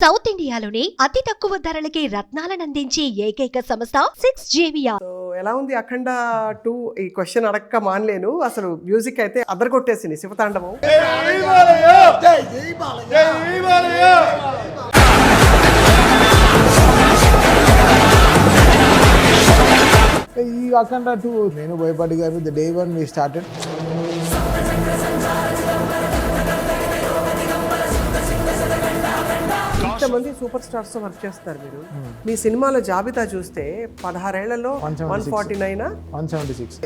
South ఇండియాలోని అతి తక్కువ ధరలకి రత్నాలనందించే ఏకైక సంస్థ 6JVR. ఎలా ఉంది అఖండ 2? ఈ క్వశ్చన్ అడక్క మానలేను. అసలు మ్యూజిక్ అయితే అదర కొట్టేసింది. శివతాండవం. ఈ అఖండ 2 నేను Boyapati garu the day one we started. ఇంతమంది సూపర్ స్టార్స్ తో వర్క్ చేస్తారు మీరు. మీ సినిమాల జాబితా చూస్తే 16 ఏళ్లలో 149 176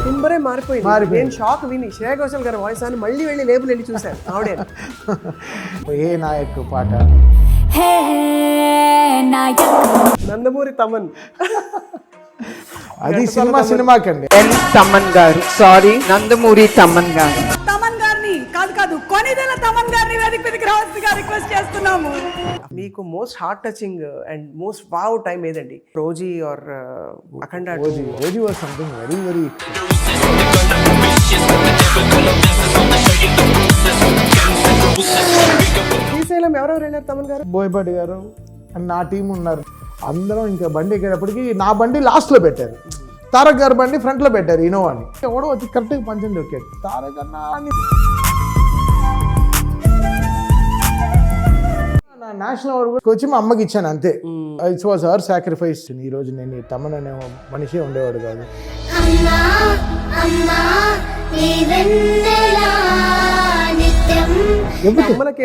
టింబరే మారిపోయింది. నేను షాక్ విని శ్రేయా ఘోషల్ గారి వాయిస్ అని మళ్ళీ వెళ్ళి లేబుల్ వెళ్ళి చూశాను. ఆవిడే ఏ నాయక్ పాట నందమూరి తమన్. అది సినిమాకండి. తమన్ గారు, సారీ నందమూరి తమన్ గారు. తమన్ గారిని కాదు కొనిదెల తమన్ గారిని వేదిక రావాల్సిందిగా రిక్వెస్ట్ చేస్తున్నాము. మీకు most heart touching and most wow time ఏదండి? OG or Akhanda? OG was something very very. Srisailam ఎవరెవరు వెళ్ళారు తమన్ గారు? బోయపాటి గారు అండ్ నా టీం ఉన్నారు. అందరం ఇంకా బండి ఎక్కేటప్పటికి నా బండి లాస్ట్లో పెట్టారు, తారక్ గారు బండి ఫ్రంట్లో పెట్టారు ఇనోవాని. ఎవడో వచ్చి కరెక్ట్గా పంచం దొక్కాడు. తారక్ అన్న నేషనల్ అవార్డు వచ్చి మా అమ్మకి ఇచ్చాను అంతే. It's was our sacrifice. ఈ రోజు నేను తమన్ అనే మనిషి ఉండేవాడు కాదు.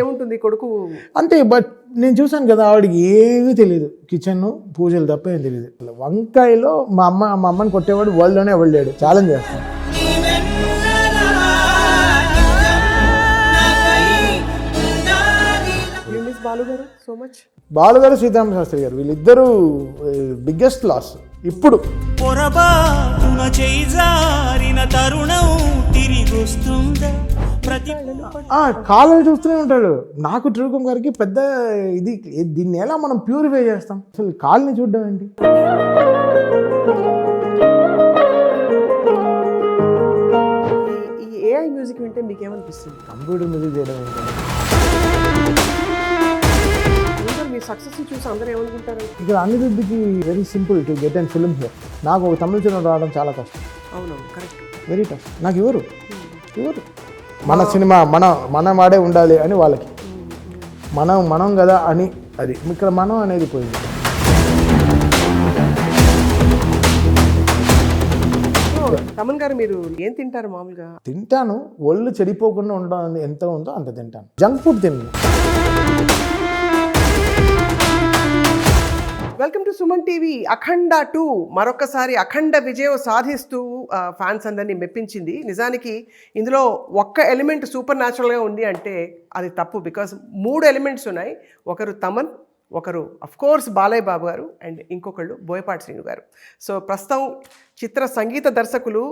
ఏముంటుంది కొడుకు అంటే బట్ నేను చూసాను కదా, ఆవిడకి ఏమీ తెలియదు. కిచెన్ పూజలు తప్ప ఏం తెలియదు. వంకాయలో మా అమ్మని కొట్టేవాడు వరల్డ్లోనే వెళ్ళాడు. ఛాలెంజ్ చేస్తాను. బాలుగారు సో మచ్. బాలుగారు, సీతారామ శాస్త్రి గారు వీళ్ళిద్దరూ బిగ్గెస్ట్ లాస్ ఇప్పుడు. కాలం చూస్తూనే ఉంటాడు. నాకు త్రివిక్రమ్ గారికి పెద్ద ఇది, దీన్ని ఎలా మనం ప్యూరిఫై చేస్తాం? అసలు కాల్ని చూడడం ఏంటి? ఈ ఏఐ మ్యూజిక్ వింటే మీకేమనిపిస్తుంది? కంప్యూటర్ మ్యూజిక్ చేయడం ఏంటి? మీ సక్సెస్ చూసి అందరూ ఏమనుకుంటారు? ఇక్కడ అనిరుద్ధికి very simple to get and film here. నాకు ఒక తమిళ సినిమా రావడం చాలా కష్టం. అవునవును, కరెక్ట్, వెరీ టఫ్. నాకు ఎవరు మన సినిమా మన వాడే ఉండాలి అని వాళ్ళకి, మనం కదా అని. అది ఇక్కడ మనం అనేది పోయింది. తమన్ గారు మీరు ఏం తింటారు మామూలుగా? తింటాను, ఒళ్ళు చెడిపోకుండా ఉండడం ఎంత ఉందో అంత తింటాను. జంక్ ఫుడ్ తిన్నాను. Welcome to Suman TV. Akhanda 2 మరొకసారి అఖండ విజయం సాధిస్తూ ఫ్యాన్స్ అందరినీ మెప్పించింది. నిజానికి ఇందులో ఒక్క ఎలిమెంట్ సూపర్ న్యాచురల్గా ఉంది అంటే అది తప్పు. బికాస్ 3 ఎలిమెంట్స్ ఉన్నాయి. ఒకరు తమన్, ఒకరు అఫ్కోర్స్ బాలయ్య బాబు గారు, అండ్ ఇంకొకళ్ళు బోయపాటి శ్రీను గారు. సో ప్రస్తుతం చిత్ర సంగీత దర్శకులు,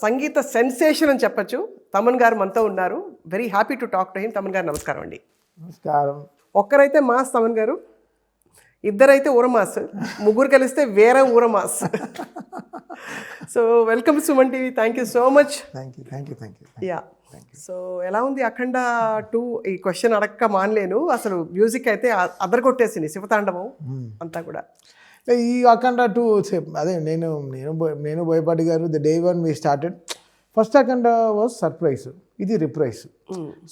సంగీత సెన్సేషన్ అని చెప్పచ్చు, తమన్ గారు మనతో ఉన్నారు. Very happy to talk to him. Thaman గారు నమస్కారం అండి. నమస్కారం. ఒక్కరైతే మాస్ తమన్ గారు, ఇద్దరైతే ఊరమాస్, ముగ్గురు కలిస్తే వేరే ఊరమాస్. So welcome Suman TV. Thank you so much. Thank you. Ya, so ఎలా ఉంది అఖండ 2? ఈ క్వశ్చన్ అడక్క మానలేను. అసలు మ్యూజిక్ అయితే అదర కొట్టేసింది. శివతాండవం అంతా కూడా. ఈ అఖండ 2 అదే నేను Boyapati garu the day one we started. First Akhanda was surprise, ఇది రిప్రైజ్.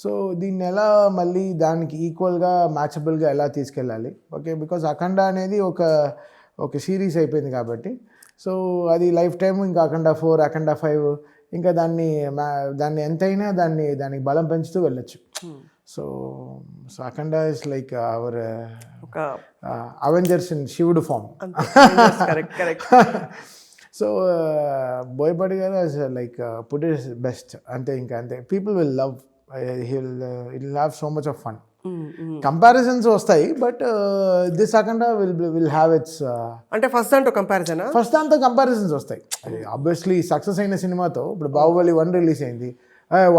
సో దీన్ని ఎలా మళ్ళీ దానికి ఈక్వల్గా మ్యాచబుల్గా ఎలా తీసుకెళ్ళాలి? ఓకే, బికాజ్ అఖండ అనేది ఒక సిరీస్ అయిపోయింది కాబట్టి. సో అది లైఫ్ టైం ఇంకా అఖండ 4, అఖండ 5 ఇంకా దాన్ని ఎంతైనా దానికి బలం పెంచుతూ వెళ్ళొచ్చు. So Akhanda is like our Avengers in Shivudu form. So Boyapati గారు లైక్ పుట్ ఇట్ బెస్ట్. అంతే people will love, it have so much of fun. Comparisons వస్తాయి, but this Akhanda will have its. అంటే ఫస్ట్ దాంతో కంపారిజన్స్ వస్తాయి. ఆబ్వియస్లీ సక్సెస్ అయిన సినిమాతో ఇప్పుడు Baahubali 1 release అయింది,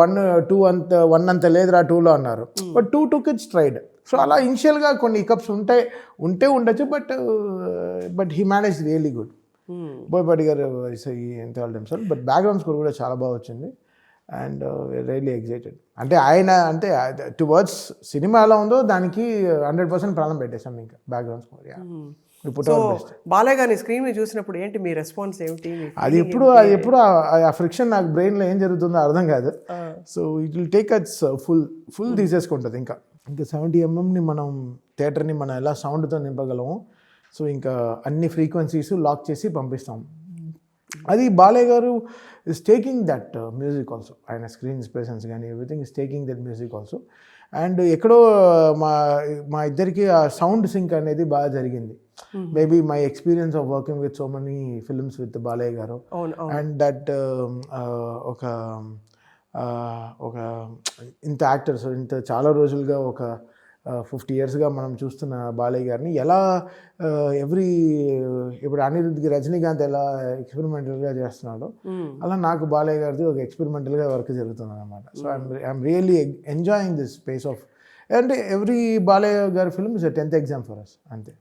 1 అంత లేదురా 2లో అన్నారు, but 2 took its stride. So అలా ఇనిషియల్గా కొన్ని హికప్స్ ఉండొచ్చు, but he manage really good. Boyapati గారు ఎంత బట్ బ్యాక్గ్రౌండ్ స్కోర్ కూడా చాలా బాగా వచ్చింది. And really excited. అంటే ఆయన అంటే టువర్డ్స్ సినిమా ఎలా ఉందో దానికి 100% ప్రాణం పెట్టేశాం ఇంకా బ్యాక్గ్రౌండ్ స్కోర్. సో బాలయ్య గారిని స్క్రీన్ మీద చూసినప్పుడు ఏంటి మీ రెస్పాన్స్ ఏమిటి? అది ఎప్పుడు ఆ ఫ్రిక్షన్ నాకు బ్రెయిన్లో ఏం జరుగుతుందో అర్థం కాదు. So it will take its full తీసేసుకుంటుంది. ఇంకా 70mm మనం థియేటర్ని మనం ఎలా సౌండ్తో నింపగలము. సో ఇంకా అన్ని ఫ్రీక్వెన్సీస్ లాక్ చేసి పంపిస్తాం. అది బాలయ్య గారు is taking that music also. ఆయన స్క్రీన్ ప్రెసెన్స్ కానీ everything is taking that music also. And ఎక్కడో మా ఇద్దరికి ఆ సౌండ్ సింక్ అనేది బాగా జరిగింది. Maybe my experience of working with so many films with Balayya గారు అండ్ దట్ ఒక ఇంత యాక్టర్స్ ఇంత చాలా రోజులుగా ఒక 50 yearsగా మనం చూస్తున్న బాలయ్య గారిని ఎలా ఇప్పుడు అనిరుద్ధ్కి రజనీకాంత్ ఎలా ఎక్స్పెరిమెంటల్గా చేస్తున్నాడో అలా నాకు బాలయ్య గారిది ఒక ఎక్స్పెరిమెంటల్గా వర్క్ జరుగుతుంది అనమాట. So I'm really enjoying this space of. అంటే ఎవ్రీ బాలయ్య గారి film is 10th exam for us. అంతే.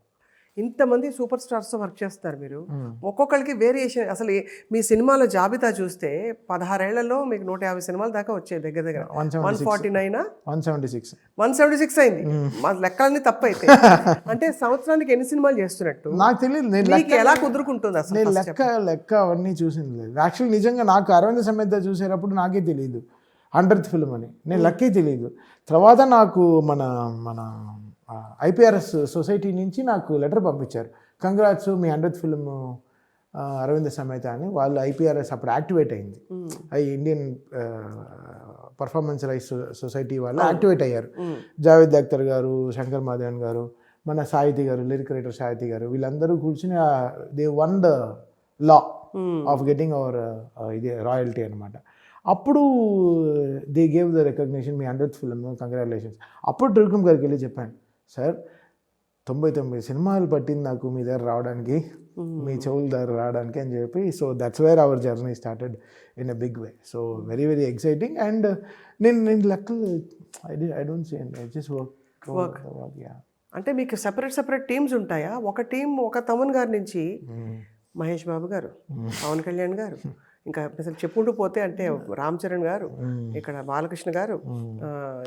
ఇంతమంది సూపర్ స్టార్స్తో వర్క్ చేస్తారు మీరు. ఒక్కొక్కరికి వేరియేషన్. అసలు మీ సినిమాల జాబితా చూస్తే 16 ఏళ్లలో మీకు 150 సినిమాల దాకా వచ్చాయి. దగ్గర 149 176 అయింది. మా లెక్కలన్నీ తప్పు అయితే. అంటే సంవత్సరానికి ఎన్ని సినిమాలు చేస్తున్నట్టు నాకు తెలియదు. మీకు ఎలా కుదురుకుంటుంది అసలు? నేను లెక్క అవన్నీ చూసింది లేదు. యాక్చువల్లీ నిజంగా నాకు అరవింద సమేత చూసేటప్పుడు నాకే తెలియదు 100th ఫిల్మ్ అని. నేను లెక్కే తెలియదు. తర్వాత నాకు మన IPRS సొసైటీ నుంచి నాకు లెటర్ పంపించారు, కంగ్రాట్స్ మీ 100th ఫిల్మ్ అరవింద సమేత అని. వాళ్ళు IPRS అప్పుడు యాక్టివేట్ అయింది. ఇండియన్ పర్ఫార్మెన్స్ రైట్స్ సొసైటీ వాళ్ళు యాక్టివేట్ అయ్యారు. జావేద్ అఖ్తర్ గారు, శంకర్ మాధవన్ గారు, మన సాహితీ గారు, లిరిక్ రైటర్ సాహితీ గారు, వీళ్ళందరూ కూర్చుని they won the law of getting our ఇది రాయల్టీ అనమాట. అప్పుడు దే గేవ్ ద రికగ్నిషన్ మీ 100th ఫిల్మ్, కంగ్రాచులేషన్స్. అప్పుడు త్రివిక్రమ్ గారికి వెళ్ళి చెప్పాను, సార్ 99 సినిమాలు పట్టింది నాకు మీ దగ్గర రావడానికి, మీ చెవుల దగ్గర రావడానికి అని చెప్పి. So that's where our journey started in a big way. So very very exciting. And నేను లెక్కలు I don't see I just work. అంటే మీకు సెపరేట్ టీమ్స్ ఉంటాయా? ఒక టీం ఒక తమన్ గారి నుంచి మహేష్ బాబు గారు, పవన్ కళ్యాణ్ గారు, ఇంకా అసలు చెప్పుకుంటూ పోతే అంటే రామ్ చరణ్ గారు, ఇక్కడ బాలకృష్ణ గారు,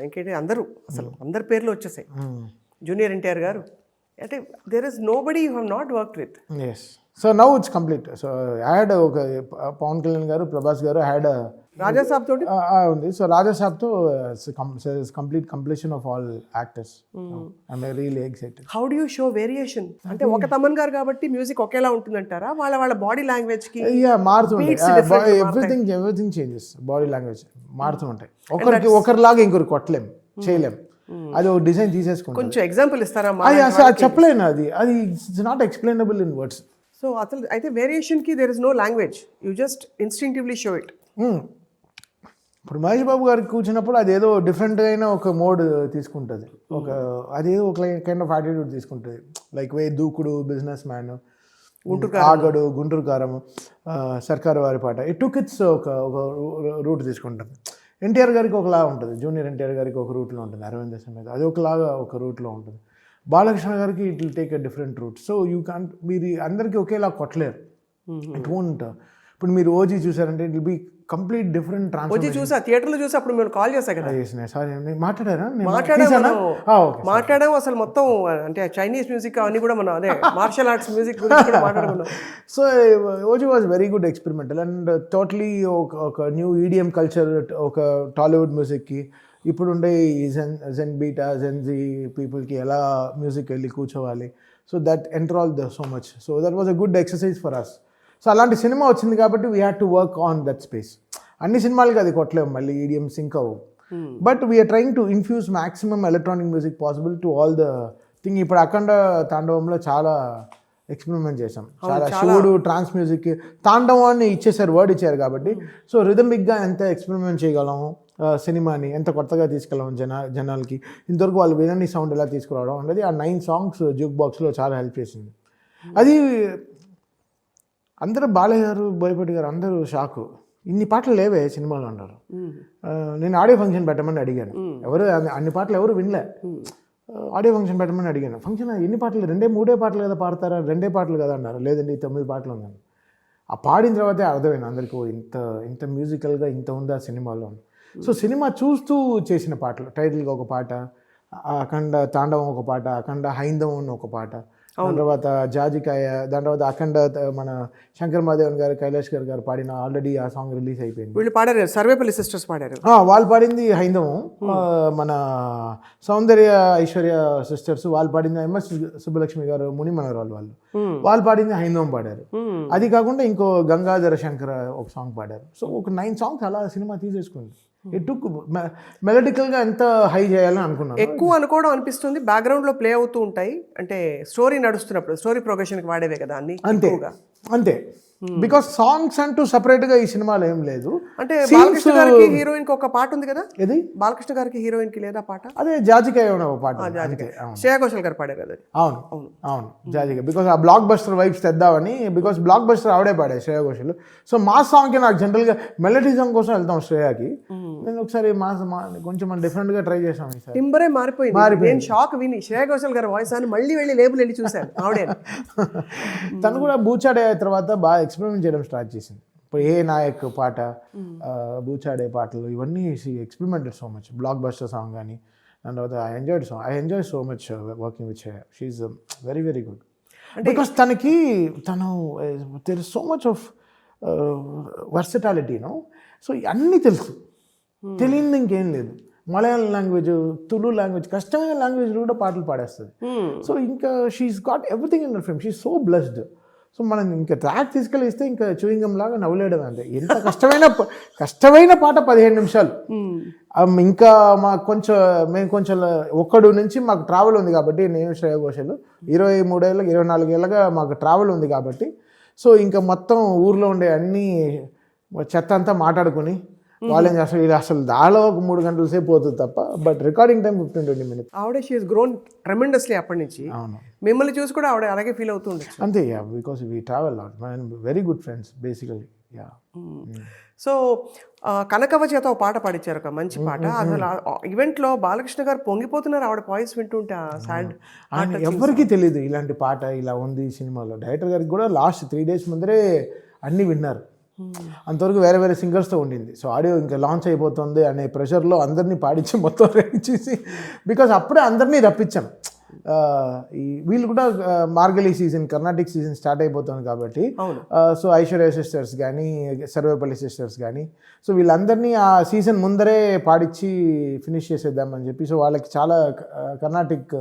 ఇంకేంటి అందరూ అసలు అందరి పేర్లు వచ్చేసాయి. జూనియర్ ఎన్టీఆర్ గారు. అంటే there is nobody you have not worked with. Yes. So now it's complete. So had ఒక పవన్ కళ్యాణ్ గారు, ప్రభాస్ గారు హ్యాడ్ రాజాసాబ్ తోటి ఉంది. సో రాజాసాబ్తో complete completion of all actors. I'm really excited. How do you show variation? అంటే ఒక తమన్ గారు కాబట్టి మ్యూజిక్ ఒకేలా ఉంటుందంటారా? వాళ్ళ బాడీ లాంగ్వేజ్ కి మారుతుంటాయి. Everything changes. బాడీ లాంగ్వేజ్ మారుతూ ఉంటాయి. ఒకరిలాగా ఇంకొకరు కొట్టలేం, చేయలేం. అది ఒక డిజైన్ తీసేసుకుంటాం. కొంచెం ఎగ్జాంపుల్ ఇస్తారా? చెప్పలేను. అది it's not explainable in words. So అసలు అయితే వేరియేషన్ కి there is no language, you just instinctively show it. ఇప్పుడు మహేష్ బాబు గారికి కూర్చున్నప్పుడు అదేదో డిఫరెంట్ అయిన ఒక మోడ్ తీసుకుంటుంది. అదేదో ఒక కైండ్ ఆఫ్ యాటిట్యూడ్ తీసుకుంటుంది. లైక్ దూకుడు, బిజినెస్ మ్యాన్, ఆగడు, గుంటూరు కారం, సర్కారు వారి పాట, ఇట్ టుక్ ఇట్స్ ఒక రూట్ తీసుకుంటుంది. ఎన్టీఆర్ గారికి ఒకలా ఉంటుంది, జూనియర్ ఎన్టీఆర్ గారికి ఒక రూట్లో ఉంటుంది, అరవింద సమేత అది ఒకలాగా ఒక రూట్లో ఉంటుంది. బాలకృష్ణ గారికి it will take a different route. So you can't, మీరు అందరికీ ఒకేలా కొట్టలేరు. It won't. ఇప్పుడు మీరు ఓజీ చూసారంటే it will be complete different transformation. చూసా, థియేటర్లో చూసి అప్పుడు మేము కాల్ చేశాను కదా. సారీ, మాట్లాడారా? మాట్లాడాం. అసలు మొత్తం అంటే చైనీస్ మ్యూజిక్ అవన్నీ కూడా మనం అదే మార్షల్ ఆర్ట్స్ మ్యూజిక్ గురించి కూడా మాట్లాడుకున్నాం. So OG was very good experimental and totally ఒక న్యూ ఈడిఎం కల్చర్, ఒక టాలీవుడ్ మ్యూజిక్కి ఇప్పుడుండే జెన్ బీటా, జెన్జీ పీపుల్కి ఎలా మ్యూజిక్ వెళ్ళి కూర్చోవాలి. So that enthral so much. So that was a good exercise for us. So అలాంటి సినిమా వచ్చింది కాబట్టి we had to work on that space. అన్ని సినిమాలకి అది కొట్టలేము, మళ్ళీ ఈడిఎం సింక్ అవ్వవు. But we're trying to infuse maximum electronic music possible to all the thing. ఇప్పుడు అఖండ తాండవంలో చాలా ఎక్స్పెరిమెంట్ చేసాం. చాలా శివుడు ట్రాన్స్ మ్యూజిక్ తాండవం అని ఇచ్చేసారు, వర్డ్ ఇచ్చారు కాబట్టి. సో రిథమిక్గా ఎంత ఎక్స్పెరిమెంట్ చేయగలము, సినిమాని ఎంత కొత్తగా తీసుకెళ్ళాము జనాలకి, ఇంతవరకు వాళ్ళు వినని సౌండ్ ఎలా తీసుకురావడం అనేది ఆ 9 songs జ్యూక్ బాక్స్లో చాలా హెల్ప్ చేసింది. అది అందరూ బాలయ్య గారు, బోయపాటి గారు అందరూ షాకు, ఇన్ని పాటలు లేవే సినిమాలో అన్నారు. నేను ఆడియో ఫంక్షన్ పెట్టమని అడిగాను. ఎవరు అన్ని పాటలు ఎవరు వినలే. ఆడియో ఫంక్షన్ పెట్టమని అడిగాను. ఫంక్షన్ ఎన్ని పాటలు? 2-3 పాటలు కదా పాడతారా? 2 పాటలు కదా అన్నారు. లేదండి 9 పాటలు ఉన్నాను. ఆ పాడిన తర్వాతే అర్థమైంది అందరికీ ఇంత ఇంత మ్యూజికల్గా ఇంత ఉందా సినిమాలో. సో సినిమా చూస్తూ చేసిన పాటలు, టైటిల్గా ఒక పాట, అఖండ తాండవం ఒక పాట, అఖండ హైందవం ఒక పాట, దాని తర్వాత జాజికాయ, దాని తర్వాత అఖండ మన శంకర్ మహాదేవన్ గారు, కైలాష్ గారు పాడిన ఆల్రెడీ ఆ సాంగ్ రిలీజ్ అయిపోయింది. వీళ్ళు పాడారు, సర్వేపల్లి సిస్టర్స్ పాడారు. వాళ్ళు పాడింది హైందవం. మన సౌందర్య ఐశ్వర్య సిస్టర్స్ వాళ్ళు పాడింది, ఎంఎస్ సుబ్బలక్ష్మి గారు ముని మనవరాలు వాళ్ళు పాడింది హైందవం పాడారు. అది కాకుండా ఇంకో గంగాధర శంకర ఒక సాంగ్ పాడారు. సో ఒక 9 సాంగ్స్ అలా సినిమా తీసేసుకుంది. ఇటు మెలడికల్గా ఎంత హై చేయాలని అనుకున్నాను. ఎక్కువ అనుకోవడం అనిపిస్తుంది, బ్యాక్గ్రౌండ్లో ప్లే అవుతూ ఉంటాయి. అంటే స్టోరీ నడుస్తున్నప్పుడు స్టోరీ ప్రోగ్రెషన్కి వాడేవే కదా అన్ని. అంతే బికాస్ సాంగ్స్ అంటూ సపరేట్గా ఈ సినిమాలో ఏం లేదు. అంటే బాలకృష్ణ గారికి హీరోయిన్ కి ఒక పాట ఉంది కదా, ఇది బాలకృష్ణ గారికి హీరోయిన్ కి లేదా పాట? అదే జాజికాయ ఒక పాట. శ్రేయా ఘోషల్ గారు పాడారు కదా. అవును జాజికాయ. బికాస్ ఆ బ్లాక్ బస్టర్ వైబ్స్ తెద్దామని, బికాస్ బ్లాక్ బస్టర్ ఆవిడే పాడారు శ్రేయా ఘోషల్. సో మా సాంగ్కి నాకు జనరల్గా మెలడిజం కోసం వెళ్తాం శ్రేయాకి. నేను ఒకసారి కొంచెం డిఫరెంట్గా ట్రై చేసాం. టింబరే మారిపోయింది. నేను షాక్ విని శ్రేయా ఘోషల్ గారు వాయిస్ అని మళ్ళీ వెళ్ళి లేబుల్ వెళ్ళి చూశాను ఆవిడే. తను కూడా బూచాడే తర్వాత బాగా ఎక్స్పెరిమెంట్ చేయడం స్టార్ట్ చేసింది. ఇప్పుడు ఏ నాయక్ పాట, బూచాడే పాటలు, ఇవన్నీ experimented so much. Blockbuster song కానీ, దాని తర్వాత I enjoy so much working with Shreya. She is very very good. Because తను there is so much of versatility. So అన్నీ తెలుసు, తెలియదు ఇంకేం లేదు. మలయాళం లాంగ్వేజ్, తులు లాంగ్వేజ్, కష్టమైన లాంగ్వేజ్ కూడా పాటలు పాడేస్తుంది. సో ఇంకా she's got everything in her film. She is so blessed. So మనం ఇంకా ట్రాక్ తీసుకెళ్ళి ఇస్తే ఇంకా చూయింగం లాగా నవ్వులేయడం అంతే. ఎంత కష్టమైన పాట 15 నిమిషాలు. ఇంకా మేము కొంచెం ఒక్కడు నుంచి మాకు ట్రావెల్ ఉంది కాబట్టి, నేను శ్రేయా ఘోషల్ 23 ఏళ్ళకి 24 ఏళ్ళగా మాకు ట్రావెల్ ఉంది కాబట్టి, సో ఇంకా మొత్తం ఊర్లో ఉండే అన్ని చెత్త అంతా మాట్లాడుకుని వాళ్ళేం చేస్తారు, ఇది అసలు దాలో ఒక 3 గంటల సేపు పోతుంది తప్ప, బట్ రికార్డింగ్ టైం 15-20 minutes. ఆవిడ షీ హస్ గ్రోన్ ట్రెమెండస్లీ అప్పటి నుంచి. అవును, మిమ్మల్ని చూసి కూడా ఆవిడ అలాగే ఫీల్ అవుతుంది అంతే. Because we travel lot, very good friends basically. So Kanakavva చేత ఒక పాట పాడించారు, ఒక మంచి పాట. అసలు ఈవెంట్లో బాలకృష్ణ గారు పొంగిపోతున్నారు ఆవిడ వాయిస్ వింటుంటే. సాడ్, ఎవరికి తెలియదు ఇలాంటి పాట ఇలా ఉంది సినిమాలో. డైరెక్టర్ గారికి కూడా లాస్ట్ 3 days ముందరే అన్నీ విన్నారు. అంతవరకు వేరే వేరే సింగర్స్తో ఉండింది. సో ఆడియో ఇంకా లాంచ్ అయిపోతుంది అనే ప్రెషర్లో అందరినీ పాడించి మొత్తం రెడీ చేసి, బికాజ్ అప్పుడే అందరినీ రప్పించాం. వీళ్ళు కూడా Margali season, Carnatic season start అయిపోతుంది కాబట్టి, సో ఐశ్వర్య సిస్టర్స్ కానీ, సర్వేపల్లి సిస్టర్స్ కానీ, సో వీళ్ళందరినీ ఆ సీజన్ ముందరే పాడించి ఫినిష్ చేసేద్దామని చెప్పి, సో వాళ్ళకి చాలా కర్ణాటిక్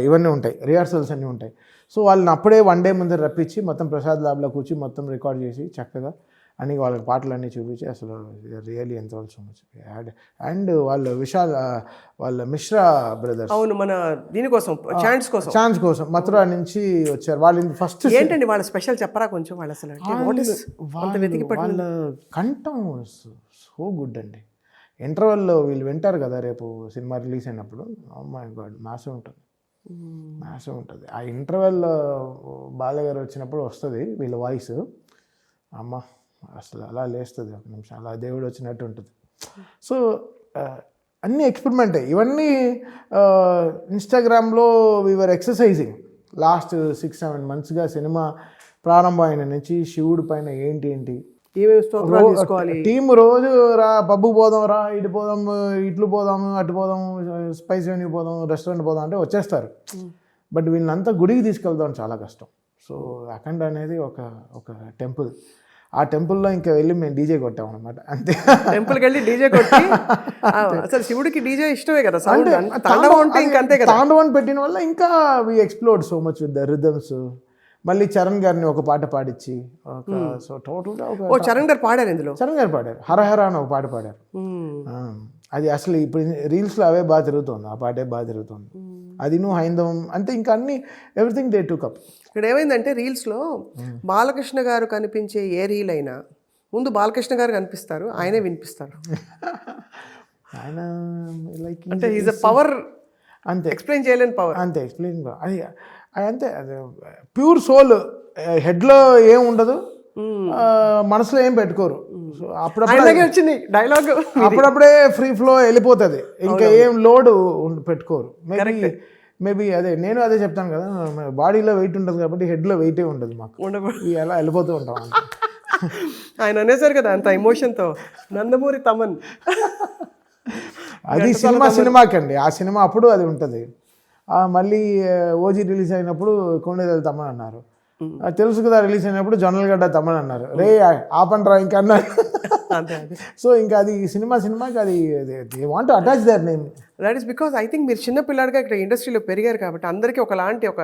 ఇవన్నీ ఉంటాయి, రిహార్సల్స్ అన్నీ ఉంటాయి. సో వాళ్ళని అప్పుడే 1 day ముందర రప్పించి మొత్తం ప్రసాద్ ల్యాబ్లో కూర్చి మొత్తం రికార్డ్ చేసి చక్కగా అని వాళ్ళకి పాటలన్నీ చూపించి, అసలు రియల్లీ ఎంత సో మచ్. అండ్ వాళ్ళ మిశ్రా బ్రదర్స్, అవును, మన దీనికోసం ఛాన్స్ కోసం మథురా నుంచి వచ్చారు. వాళ్ళు ఫస్ట్ ఏంటండి వాళ్ళ స్పెషల్ చెప్పరా కొంచెం? వాళ్ళు అసలు వాళ్ళ కంఠం సో గుడ్ అండి. ఇంటర్వెల్లో వీళ్ళు వింటారు కదా రేపు సినిమా రిలీజ్ అయినప్పుడు, ఓ మై గాడ్ మ్యాసివ్ ఉంటుంది. ఆ ఇంటర్వెల్లో బాలగారు వచ్చినప్పుడు వస్తుంది వీళ్ళ వాయిస్, అమ్మ అసలు అలా లేస్తుంది, ఒక నిమిషం అలా దేవుడు వచ్చినట్టు ఉంటుంది. సో అన్నీ ఎక్స్పెరిమెంట్. ఇవన్నీ ఇన్స్టాగ్రామ్లో వీఆర్ ఎక్సర్సైజింగ్ లాస్ట్ 6-7 monthsగా. సినిమా ప్రారంభం అయిన నుంచి శివుడి పైన ఏంటి టీం రోజు రా, పబ్బు పోదాం, రా ఇటు పోదాం, ఇట్లు పోదాము, అటు పోదాం, స్పైస్ వెన్యూ పోదాం, రెస్టారెంట్ పోదాం అంటే వచ్చేస్తారు. బట్ వీళ్ళంతా గుడికి తీసుకెళ్దాం చాలా కష్టం. సో అఖండ అనేది ఒక టెంపుల్. ఆ టెంపుల్లో ఇంకా వెళ్ళి మేము డీజే కొట్టాం అనమాట, అంతే. టెంపుల్కి వెళ్ళి డీజే కొట్టి, అసలు శివుడికి డీజే ఇష్టమే కదా, తాండవం పెట్టిన వల్ల ఇంకా we explored so much with the rhythms. మళ్ళీ చరణ్ గారిని ఒక పాట పాడించి, సో టోటల్గా చరణ్ గారు పాడారు, ఇందులో చరణ్ గారు పాడారు, హరహర అని ఒక పాట పాడారు. అది అసలు ఇప్పుడు రీల్స్లో అవే బాగా తిరుగుతుంది, ఆ పాటే బాగా తిరుగుతుంది. అది నువ్వు హైందవం అంతే, ఇంకా అన్ని ఎవ్రీథింగ్ దే టుక్ అప్. ఇక్కడ ఏమైందంటే రీల్స్లో బాలకృష్ణ గారు కనిపించే ఏ రీల్ అయినా ముందు బాలకృష్ణ గారు కనిపిస్తారు, ఆయనే వినిపిస్తారు. ఆయన లైక్ అంటే ఈజ్ అ పవర్, అంతే, ఎక్స్ప్లెయిన్ చేయలేని పవర్, అంతే ఎక్స్ప్లెయిన్. అది అంతే, అది ప్యూర్ సోల్. హెడ్లో ఏం ఉండదు, మనసులో ఏం పెట్టుకోరు. సో అప్పుడప్పుడే వచ్చింది డైలాగ్, అప్పుడప్పుడే ఫ్రీ ఫ్లో వెళ్ళిపోతుంది, ఇంకా ఏం లోడ్ పెట్టుకోరు. మేబీ అదే నేను అదే చెప్తాను కదా, బాడీలో వెయిట్ ఉంటుంది కాబట్టి హెడ్లో వెయిటే ఉండదు మాకు, ఇవి ఎలా వెళ్ళిపోతూ ఉంటాం అంతే. ఆయన అనేసారు కదా అంత ఎమోషన్తో, నందమూరి తమన్. అది సినిమాకండి, ఆ సినిమా అప్పుడు అది ఉంటుంది. మళ్ళీ ఓజీ రిలీజ్ అయినప్పుడు కొండేదల తమన్ అన్నారు, అది తెలుసు కదా రిలీజ్ అయినప్పుడు జొన్నలగడ్డ తమన్ అన్నారు, రే ఆపండ్రా ఇంకా అన్నారు. సో ఇంకా అది సినిమాకి అది they want to attach there name. That is because I think మీరు చిన్న పిల్లాడిగా ఇక్కడ ఇండస్ట్రీలో పెరిగారు కాబట్టి అందరికీ ఒకలాంటి ఒక